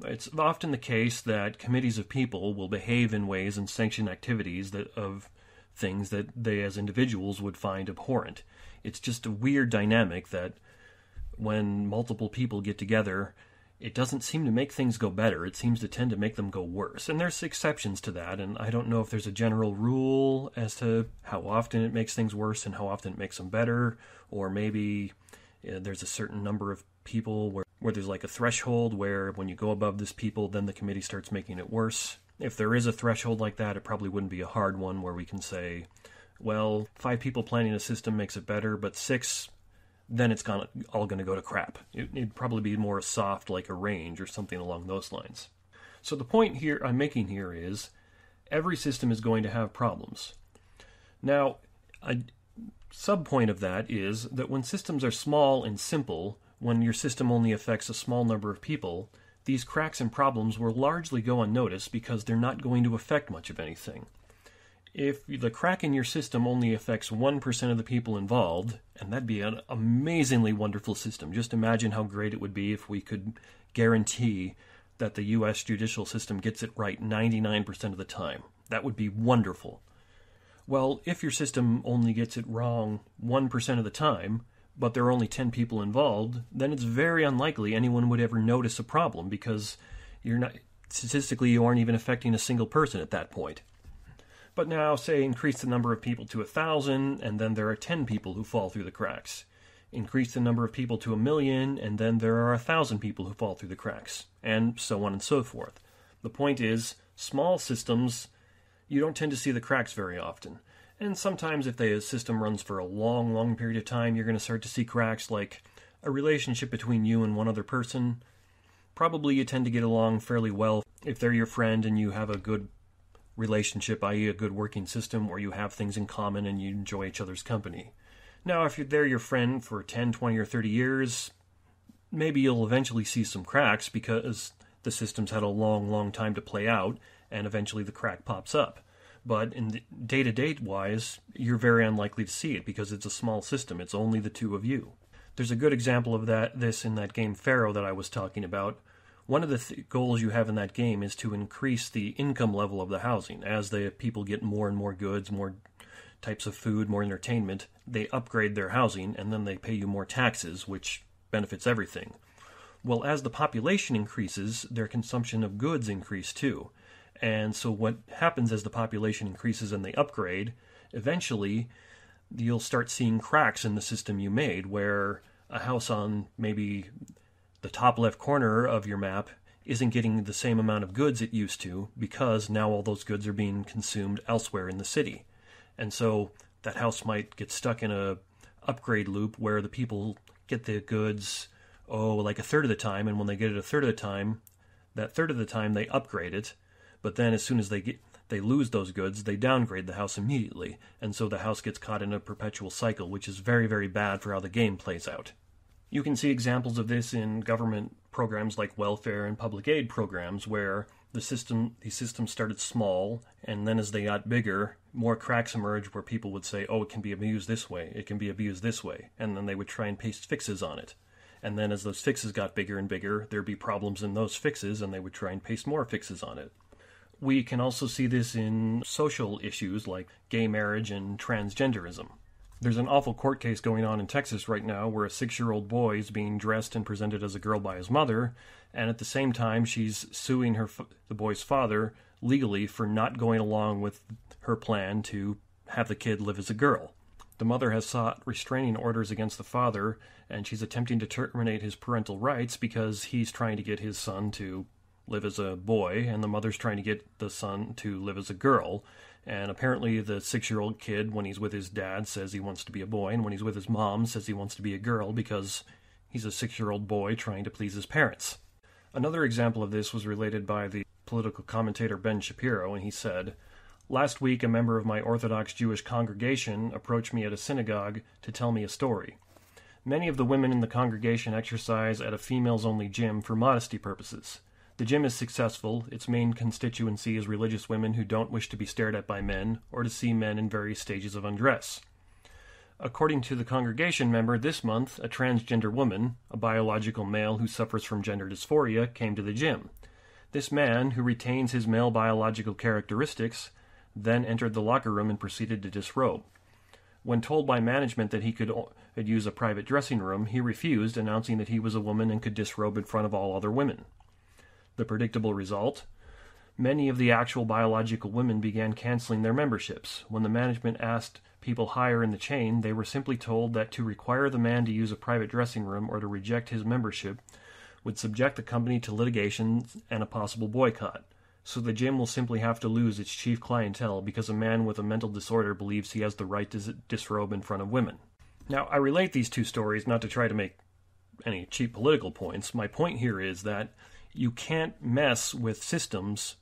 It's often the case that committees of people will behave in ways and sanction activities of things that they as individuals would find abhorrent. It's just a weird dynamic that when multiple people get together, it doesn't seem to make things go better. It seems to tend to make them go worse. And there's exceptions to that, and I don't know if there's a general rule as to how often it makes things worse and how often it makes them better, or maybe there's a certain number of people where there's like a threshold where when you go above this people, then the committee starts making it worse. If there is a threshold like that, it probably wouldn't be a hard one where we can say, well, 5 people planning a system makes it better, but 6, then it's all going to go to crap. It'd probably be more soft, like a range or something along those lines. So the point here I'm making here is every system is going to have problems. Now, a sub-point of that is that when systems are small and simple, when your system only affects a small number of people, these cracks and problems will largely go unnoticed because they're not going to affect much of anything. If the crack in your system only affects 1% of the people involved, and that'd be an amazingly wonderful system. Just imagine how great it would be if we could guarantee that the U.S. judicial system gets it right 99% of the time. That would be wonderful. Well, if your system only gets it wrong 1% of the time, but there are only 10 people involved, then it's very unlikely anyone would ever notice a problem because statistically you aren't even affecting a single person at that point. But now, say, increase the number of people to 1,000, and then there are 10 people who fall through the cracks. Increase the number of people to 1,000,000, and then there are 1,000 people who fall through the cracks, and so on and so forth. The point is, small systems, you don't tend to see the cracks very often. And sometimes if the system runs for a long, long period of time, you're going to start to see cracks like a relationship between you and one other person. Probably you tend to get along fairly well if they're your friend and you have a good relationship, i.e. a good working system where you have things in common and you enjoy each other's company. Now, if they're your friend for 10, 20, or 30 years, maybe you'll eventually see some cracks because the system's had a long, long time to play out, and eventually the crack pops up. But in day-to-day wise, you're very unlikely to see it because it's a small system. It's only the two of you. There's a good example of this in that game Pharaoh that I was talking about. One of the goals you have in that game is to increase the income level of the housing. As the people get more and more goods, more types of food, more entertainment, they upgrade their housing, and then they pay you more taxes, which benefits everything. Well, as the population increases, their consumption of goods increase too. And so what happens as the population increases and they upgrade, eventually you'll start seeing cracks in the system you made, where a house on maybe the top left corner of your map isn't getting the same amount of goods it used to because now all those goods are being consumed elsewhere in the city. And so that house might get stuck in a upgrade loop where the people get the goods, like a third of the time, and when they get it a third of the time, that third of the time they upgrade it, but then as soon as they lose those goods, they downgrade the house immediately, and so the house gets caught in a perpetual cycle, which is very, very bad for how the game plays out. You can see examples of this in government programs like welfare and public aid programs where these systems started small, and then as they got bigger, more cracks emerged where people would say, it can be abused this way, it can be abused this way, and then they would try and paste fixes on it. And then as those fixes got bigger and bigger, there'd be problems in those fixes, and they would try and paste more fixes on it. We can also see this in social issues like gay marriage and transgenderism. There's an awful court case going on in Texas right now where a 6-year-old boy is being dressed and presented as a girl by his mother, and at the same time she's suing the boy's father legally for not going along with her plan to have the kid live as a girl. The mother has sought restraining orders against the father, and she's attempting to terminate his parental rights because he's trying to get his son to live as a boy, and the mother's trying to get the son to live as a girl. And apparently the 6-year-old kid, when he's with his dad, says he wants to be a boy, and when he's with his mom, says he wants to be a girl because he's a 6-year-old boy trying to please his parents. Another example of this was related by the political commentator Ben Shapiro, and he said, "Last week a member of my Orthodox Jewish congregation approached me at a synagogue to tell me a story. Many of the women in the congregation exercise at a females-only gym for modesty purposes. The gym is successful. Its main constituency is religious women who don't wish to be stared at by men or to see men in various stages of undress. According to the congregation member, this month, a transgender woman, a biological male who suffers from gender dysphoria, came to the gym. This man, who retains his male biological characteristics, then entered the locker room and proceeded to disrobe. When told by management that he could use a private dressing room, he refused, announcing that he was a woman and could disrobe in front of all other women. The predictable result? Many of the actual biological women began canceling their memberships. When the management asked people higher in the chain, they were simply told that to require the man to use a private dressing room or to reject his membership would subject the company to litigation and a possible boycott. So the gym will simply have to lose its chief clientele because a man with a mental disorder believes he has the right to disrobe in front of women." Now, I relate these two stories not to try to make any cheap political points. My point here is that you can't mess with systems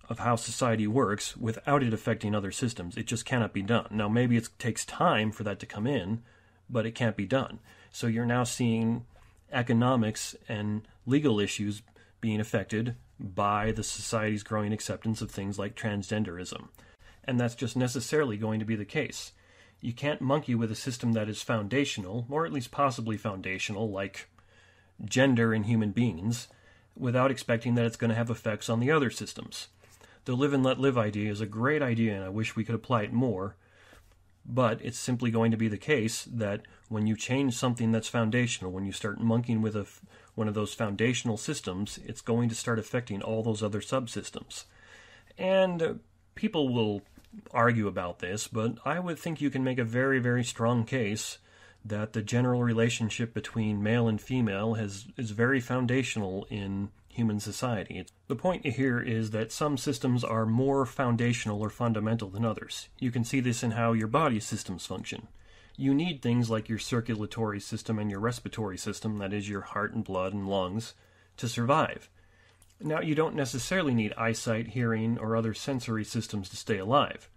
of how society works without it affecting other systems. It just cannot be done. Now, maybe it takes time for that to come in, but it can't be done. So you're now seeing economics and legal issues being affected by the society's growing acceptance of things like transgenderism. and that's just necessarily going to be the case. You can't monkey with a system that is foundational, or at least possibly foundational, like gender in human beings, without expecting that it's going to have effects on the other systems. The live and let live idea is a great idea, and I wish we could apply it more, but it's simply going to be the case that when you change something that's foundational, when you start monkeying with one of those foundational systems, it's going to start affecting all those other subsystems. And people will argue about this, but I would think you can make a very, very strong case that the general relationship between male and female is very foundational in human society. The point here is that some systems are more foundational or fundamental than others. You can see this in how your body systems function. You need things like your circulatory system and your respiratory system, that is your heart and blood and lungs, to survive. Now, you don't necessarily need eyesight, hearing, or other sensory systems to stay alive.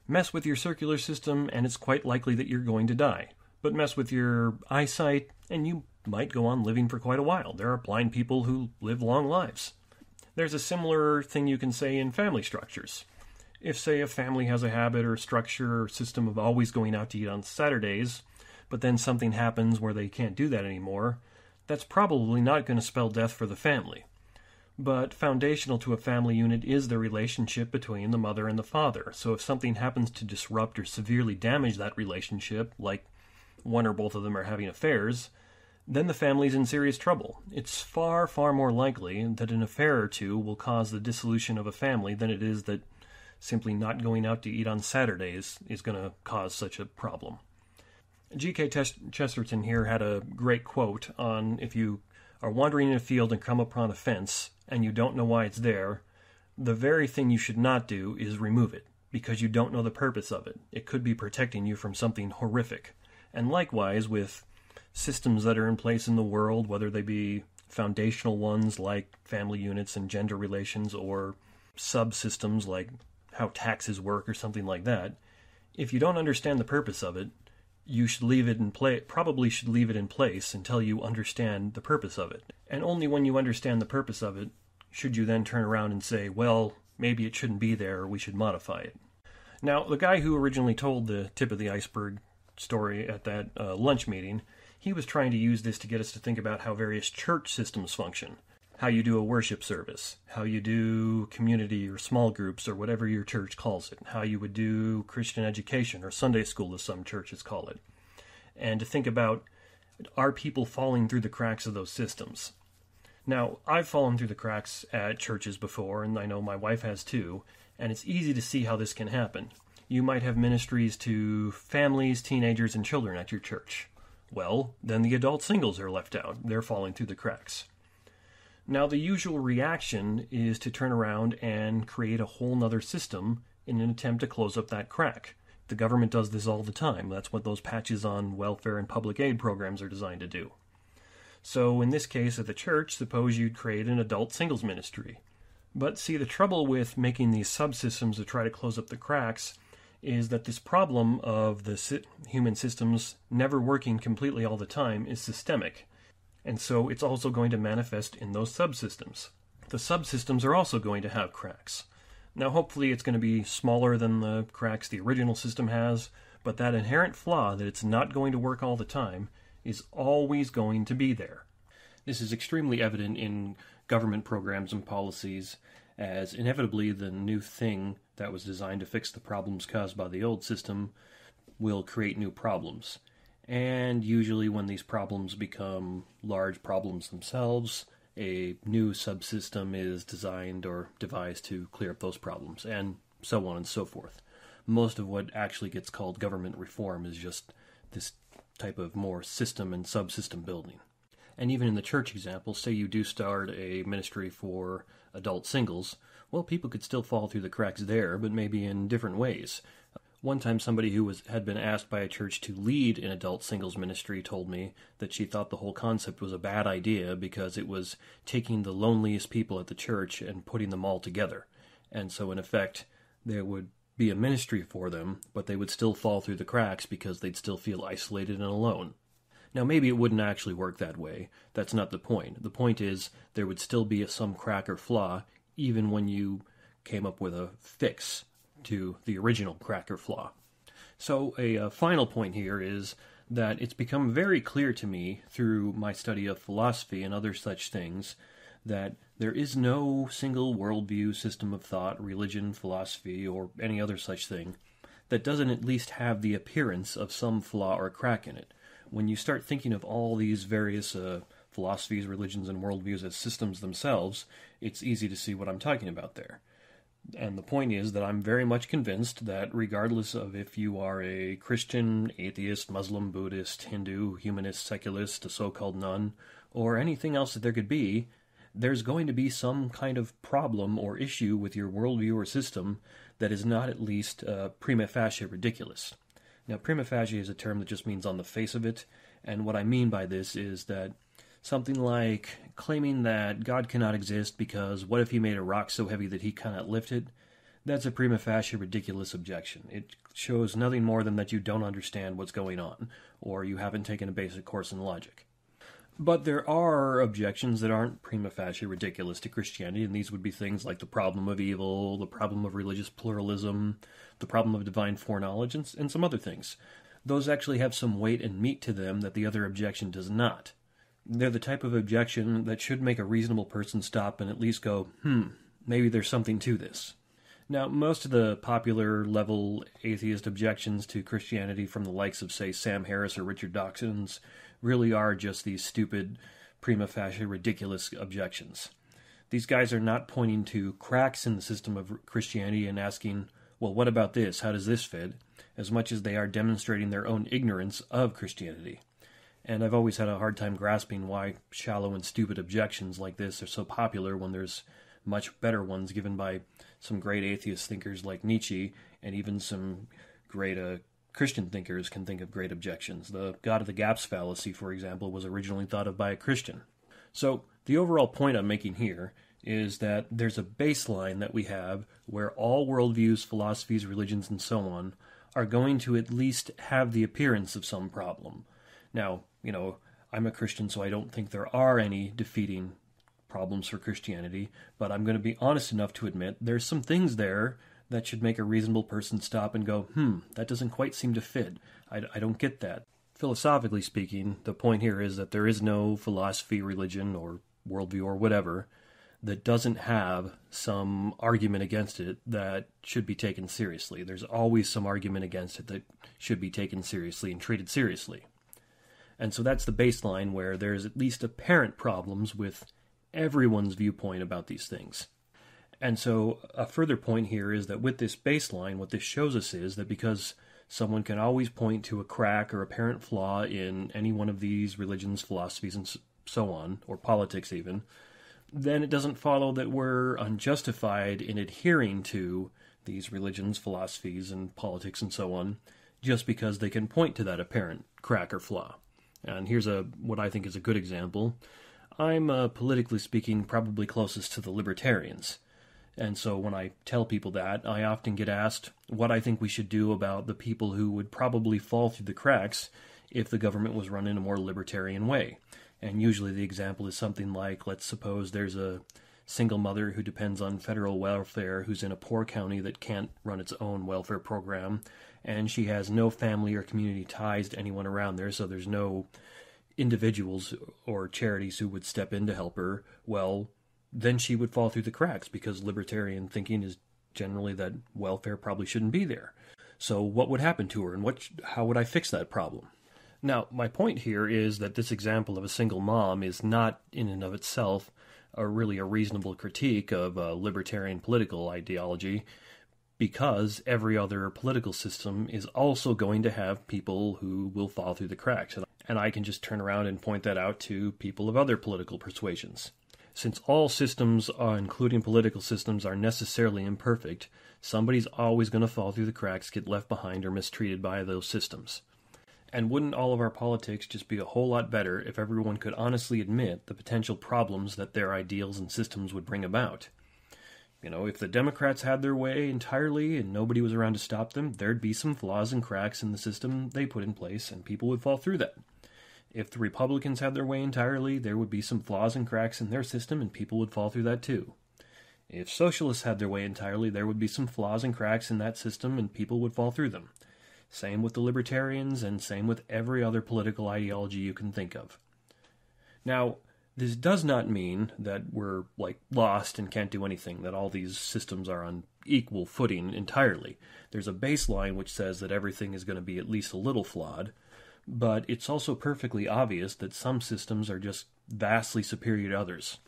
Mess with your circular system, and it's quite likely that you're going to die. But mess with your eyesight, and you might go on living for quite a while. There are blind people who live long lives. There's a similar thing you can say in family structures. If, say, a family has a habit or structure or system of always going out to eat on Saturdays, but then something happens where they can't do that anymore, that's probably not going to spell death for the family. But foundational to a family unit is the relationship between the mother and the father. So if something happens to disrupt or severely damage that relationship, like one or both of them are having affairs, then the family's in serious trouble. It's far, far more likely that an affair or two will cause the dissolution of a family than it is that simply not going out to eat on Saturdays is going to cause such a problem. G.K. Chesterton here had a great quote on if you are wandering in a field and come upon a fence and you don't know why it's there, the very thing you should not do is remove it, because you don't know the purpose of it. It could be protecting you from something horrific. And likewise with systems that are in place in the world, whether they be foundational ones like family units and gender relations, or subsystems like how taxes work or something like that, if you don't understand the purpose of it, you should leave it in place. Probably should leave it in place until you understand the purpose of it. And only when you understand the purpose of it should you then turn around and say, well, maybe it shouldn't be there, or we should modify it. Now, the guy who originally told the tip of the iceberg story at that lunch meeting, he was trying to use this to get us to think about how various church systems function. How you do a worship service, how you do community or small groups or whatever your church calls it, how you would do Christian education or Sunday school as some churches call it, and to think about, are people falling through the cracks of those systems? Now, I've fallen through the cracks at churches before, and I know my wife has too, and it's easy to see how this can happen. You might have ministries to families, teenagers, and children at your church. Well, then the adult singles are left out. They're falling through the cracks. Now, the usual reaction is to turn around and create a whole nother system in an attempt to close up that crack. The government does this all the time. That's what those patches on welfare and public aid programs are designed to do. So, in this case at the church, suppose you'd create an adult singles ministry. But see, the trouble with making these subsystems to try to close up the cracks is that this problem of the human systems never working completely all the time is systemic. And so it's also going to manifest in those subsystems. The subsystems are also going to have cracks. Now, hopefully it's going to be smaller than the cracks the original system has, but that inherent flaw that it's not going to work all the time is always going to be there. This is extremely evident in government programs and policies, as inevitably the new thing that was designed to fix the problems caused by the old system will create new problems. And usually when these problems become large problems themselves, a new subsystem is designed or devised to clear up those problems, and so on and so forth. Most of what actually gets called government reform is just this type of more system and subsystem building. And even in the church example, say you do start a ministry for adult singles, well, people could still fall through the cracks there, but maybe in different ways. One time somebody who had been asked by a church to lead an adult singles ministry told me that she thought the whole concept was a bad idea because it was taking the loneliest people at the church and putting them all together. And so in effect, there would be a ministry for them, but they would still fall through the cracks because they'd still feel isolated and alone. Now maybe it wouldn't actually work that way. That's not the point. The point is there would still be some crack or flaw even when you came up with a fix to the original crack or flaw. So a final point here is that it's become very clear to me through my study of philosophy and other such things that there is no single worldview, system of thought, religion, philosophy, or any other such thing that doesn't at least have the appearance of some flaw or crack in it. When you start thinking of all these various philosophies, religions, and worldviews as systems themselves, it's easy to see what I'm talking about there. And the point is that I'm very much convinced that regardless of if you are a Christian, atheist, Muslim, Buddhist, Hindu, humanist, secularist, a so-called none, or anything else that there could be, there's going to be some kind of problem or issue with your worldview or system that is not at least prima facie ridiculous. Now, prima facie is a term that just means on the face of it, and what I mean by this is that something like claiming that God cannot exist because what if he made a rock so heavy that he cannot lift it? That's a prima facie ridiculous objection. It shows nothing more than that you don't understand what's going on, or you haven't taken a basic course in logic. But there are objections that aren't prima facie ridiculous to Christianity, and these would be things like the problem of evil, the problem of religious pluralism, the problem of divine foreknowledge, and some other things. Those actually have some weight and meat to them that the other objection does not. They're the type of objection that should make a reasonable person stop and at least go, maybe there's something to this. Now, most of the popular level atheist objections to Christianity from the likes of, say, Sam Harris or Richard Dawkins really are just these stupid, prima facie ridiculous objections. These guys are not pointing to cracks in the system of Christianity and asking, well, what about this? How does this fit? As much as they are demonstrating their own ignorance of Christianity. And I've always had a hard time grasping why shallow and stupid objections like this are so popular when there's much better ones given by some great atheist thinkers like Nietzsche, and even some great Christian thinkers can think of great objections. The God of the Gaps fallacy, for example, was originally thought of by a Christian. So the overall point I'm making here is that there's a baseline that we have where all worldviews, philosophies, religions, and so on are going to at least have the appearance of some problem. Now, I'm a Christian, so I don't think there are any defeating problems for Christianity, but I'm going to be honest enough to admit there's some things there that should make a reasonable person stop and go, that doesn't quite seem to fit. I don't get that. Philosophically speaking, the point here is that there is no philosophy, religion, or worldview, or whatever, that doesn't have some argument against it that should be taken seriously. There's always some argument against it that should be taken seriously and treated seriously. And so that's the baseline where there's at least apparent problems with everyone's viewpoint about these things. And so a further point here is that with this baseline, what this shows us is that because someone can always point to a crack or apparent flaw in any one of these religions, philosophies, and so on, or politics even, then it doesn't follow that we're unjustified in adhering to these religions, philosophies, and politics and so on, just because they can point to that apparent crack or flaw. And here's what I think is a good example. I'm, politically speaking, probably closest to the libertarians. And so when I tell people that, I often get asked what I think we should do about the people who would probably fall through the cracks if the government was run in a more libertarian way. And usually the example is something like, let's suppose there's a single mother who depends on federal welfare who's in a poor county that can't run its own welfare program, and she has no family or community ties to anyone around there, so there's no individuals or charities who would step in to help her. Well, then she would fall through the cracks because libertarian thinking is generally that welfare probably shouldn't be there. So what would happen to her, and how would I fix that problem? Now, my point here is that this example of a single mom is not in and of itself really a reasonable critique of libertarian political ideology, because every other political system is also going to have people who will fall through the cracks. And I can just turn around and point that out to people of other political persuasions. Since all systems, including political systems, are necessarily imperfect, somebody's always going to fall through the cracks, get left behind, or mistreated by those systems. And wouldn't all of our politics just be a whole lot better if everyone could honestly admit the potential problems that their ideals and systems would bring about? If the Democrats had their way entirely and nobody was around to stop them, there'd be some flaws and cracks in the system they put in place, and people would fall through that. If the Republicans had their way entirely, there would be some flaws and cracks in their system, and people would fall through that too. If socialists had their way entirely, there would be some flaws and cracks in that system and people would fall through them. Same with the libertarians, and same with every other political ideology you can think of. Now, this does not mean that we're, lost and can't do anything, that all these systems are on equal footing entirely. There's a baseline which says that everything is going to be at least a little flawed, but it's also perfectly obvious that some systems are just vastly superior to others.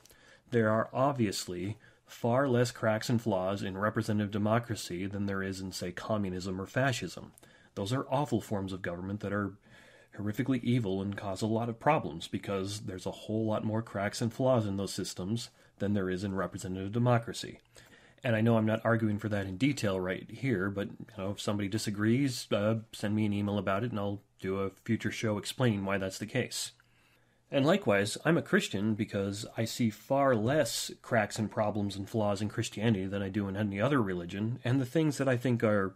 There are obviously far less cracks and flaws in representative democracy than there is in, say, communism or fascism. Those are awful forms of government that are horrifically evil and cause a lot of problems because there's a whole lot more cracks and flaws in those systems than there is in representative democracy. And I know I'm not arguing for that in detail right here, but if somebody disagrees, send me an email about it and I'll do a future show explaining why that's the case. And likewise, I'm a Christian because I see far less cracks and problems and flaws in Christianity than I do in any other religion, and the things that I think are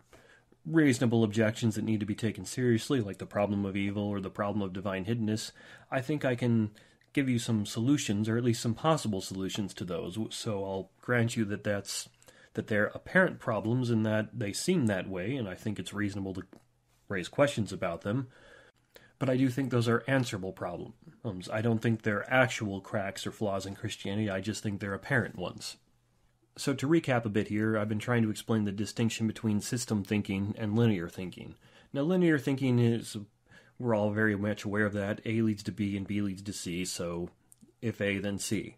reasonable objections that need to be taken seriously, like the problem of evil or the problem of divine hiddenness, I think I can give you some solutions, or at least some possible solutions to those. So I'll grant you that they're apparent problems and that they seem that way, and I think it's reasonable to raise questions about them. But I do think those are answerable problems. I don't think they're actual cracks or flaws in Christianity, I just think they're apparent ones. So to recap a bit here, I've been trying to explain the distinction between system thinking and linear thinking. Now, linear thinking is, we're all very much aware of that. A leads to B and B leads to C, so if A, then C.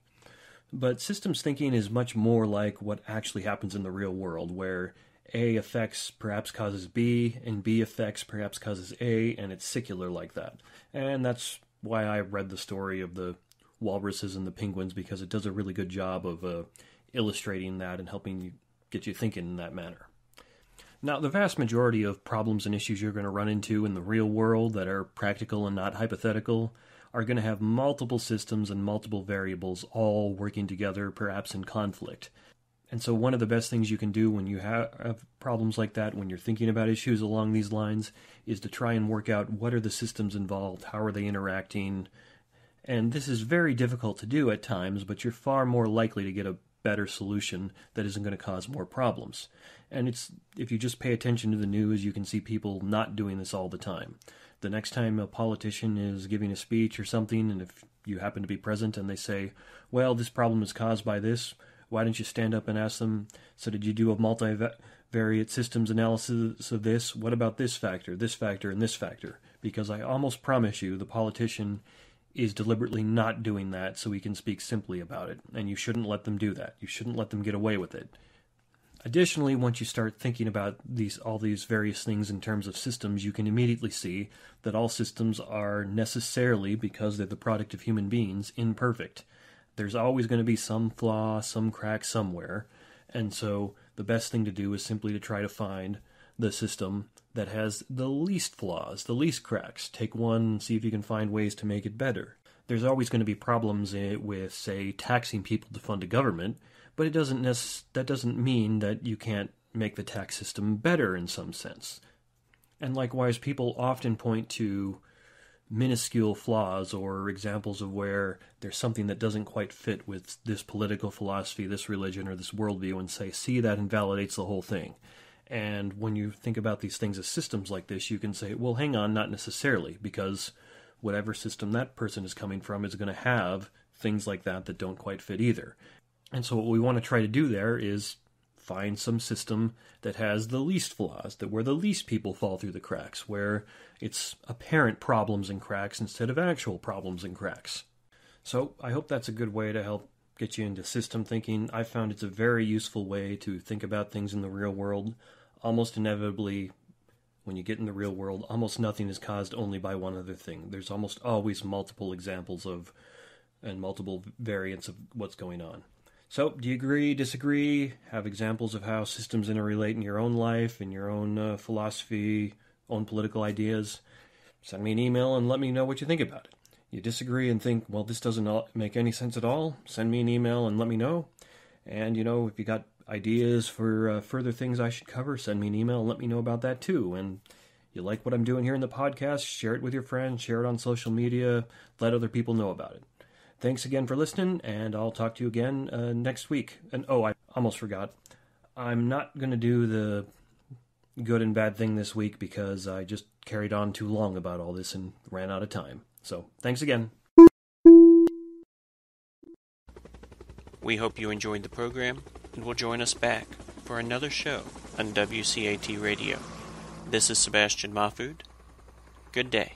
But systems thinking is much more like what actually happens in the real world, where A affects perhaps causes B, and B affects perhaps causes A, and it's secular like that. And that's why I read the story of the walruses and the penguins, because it does a really good job of illustrating that and helping get you thinking in that manner. Now, the vast majority of problems and issues you're going to run into in the real world that are practical and not hypothetical are going to have multiple systems and multiple variables all working together, perhaps in conflict. And so one of the best things you can do when you have problems like that, when you're thinking about issues along these lines, is to try and work out what are the systems involved, how are they interacting. And this is very difficult to do at times, but you're far more likely to get a better solution that isn't going to cause more problems. And if you just pay attention to the news, you can see people not doing this all the time. The next time a politician is giving a speech or something, and if you happen to be present and they say, well, this problem is caused by this, why don't you stand up and ask them, so did you do a multivariate systems analysis of this? What about this factor, and this factor? Because I almost promise you the politician is deliberately not doing that so he can speak simply about it, and you shouldn't let them do that. You shouldn't let them get away with it. Additionally, once you start thinking about all these various things in terms of systems, you can immediately see that all systems are necessarily, because they're the product of human beings, imperfect. There's always going to be some flaw, some crack somewhere, and so the best thing to do is simply to try to find the system that has the least flaws, the least cracks. Take one and see if you can find ways to make it better. There's always going to be problems with, say, taxing people to fund a government, but that doesn't mean that you can't make the tax system better in some sense. And likewise, people often point to minuscule flaws or examples of where there's something that doesn't quite fit with this political philosophy, this religion, or this worldview, and say, see, that invalidates the whole thing. And when you think about these things as systems like this, you can say, well, hang on, not necessarily, because whatever system that person is coming from is going to have things like that don't quite fit either. And so what we want to try to do there is find some system that has the least flaws, where the least people fall through the cracks, where it's apparent problems and cracks instead of actual problems and cracks. So I hope that's a good way to help get you into system thinking. I found it's a very useful way to think about things in the real world. Almost inevitably, when you get in the real world, almost nothing is caused only by one other thing. There's almost always multiple examples and multiple variants of what's going on. So, do you agree, disagree? Have examples of how systems interrelate in your own life, in your own philosophy, own political ideas? Send me an email and let me know what you think about it. You disagree and think, well, this doesn't make any sense at all? Send me an email and let me know. And, if you got ideas for further things I should cover, send me an email and let me know about that too. And you like what I'm doing here in the podcast, share it with your friends, share it on social media, let other people know about it. Thanks again for listening, and I'll talk to you again next week. And almost forgot. I'm not going to do the good and bad thing this week because I just carried on too long about all this and ran out of time. So, thanks again. We hope you enjoyed the program and will join us back for another show on WCAT Radio. This is Sebastian Mahfood. Good day.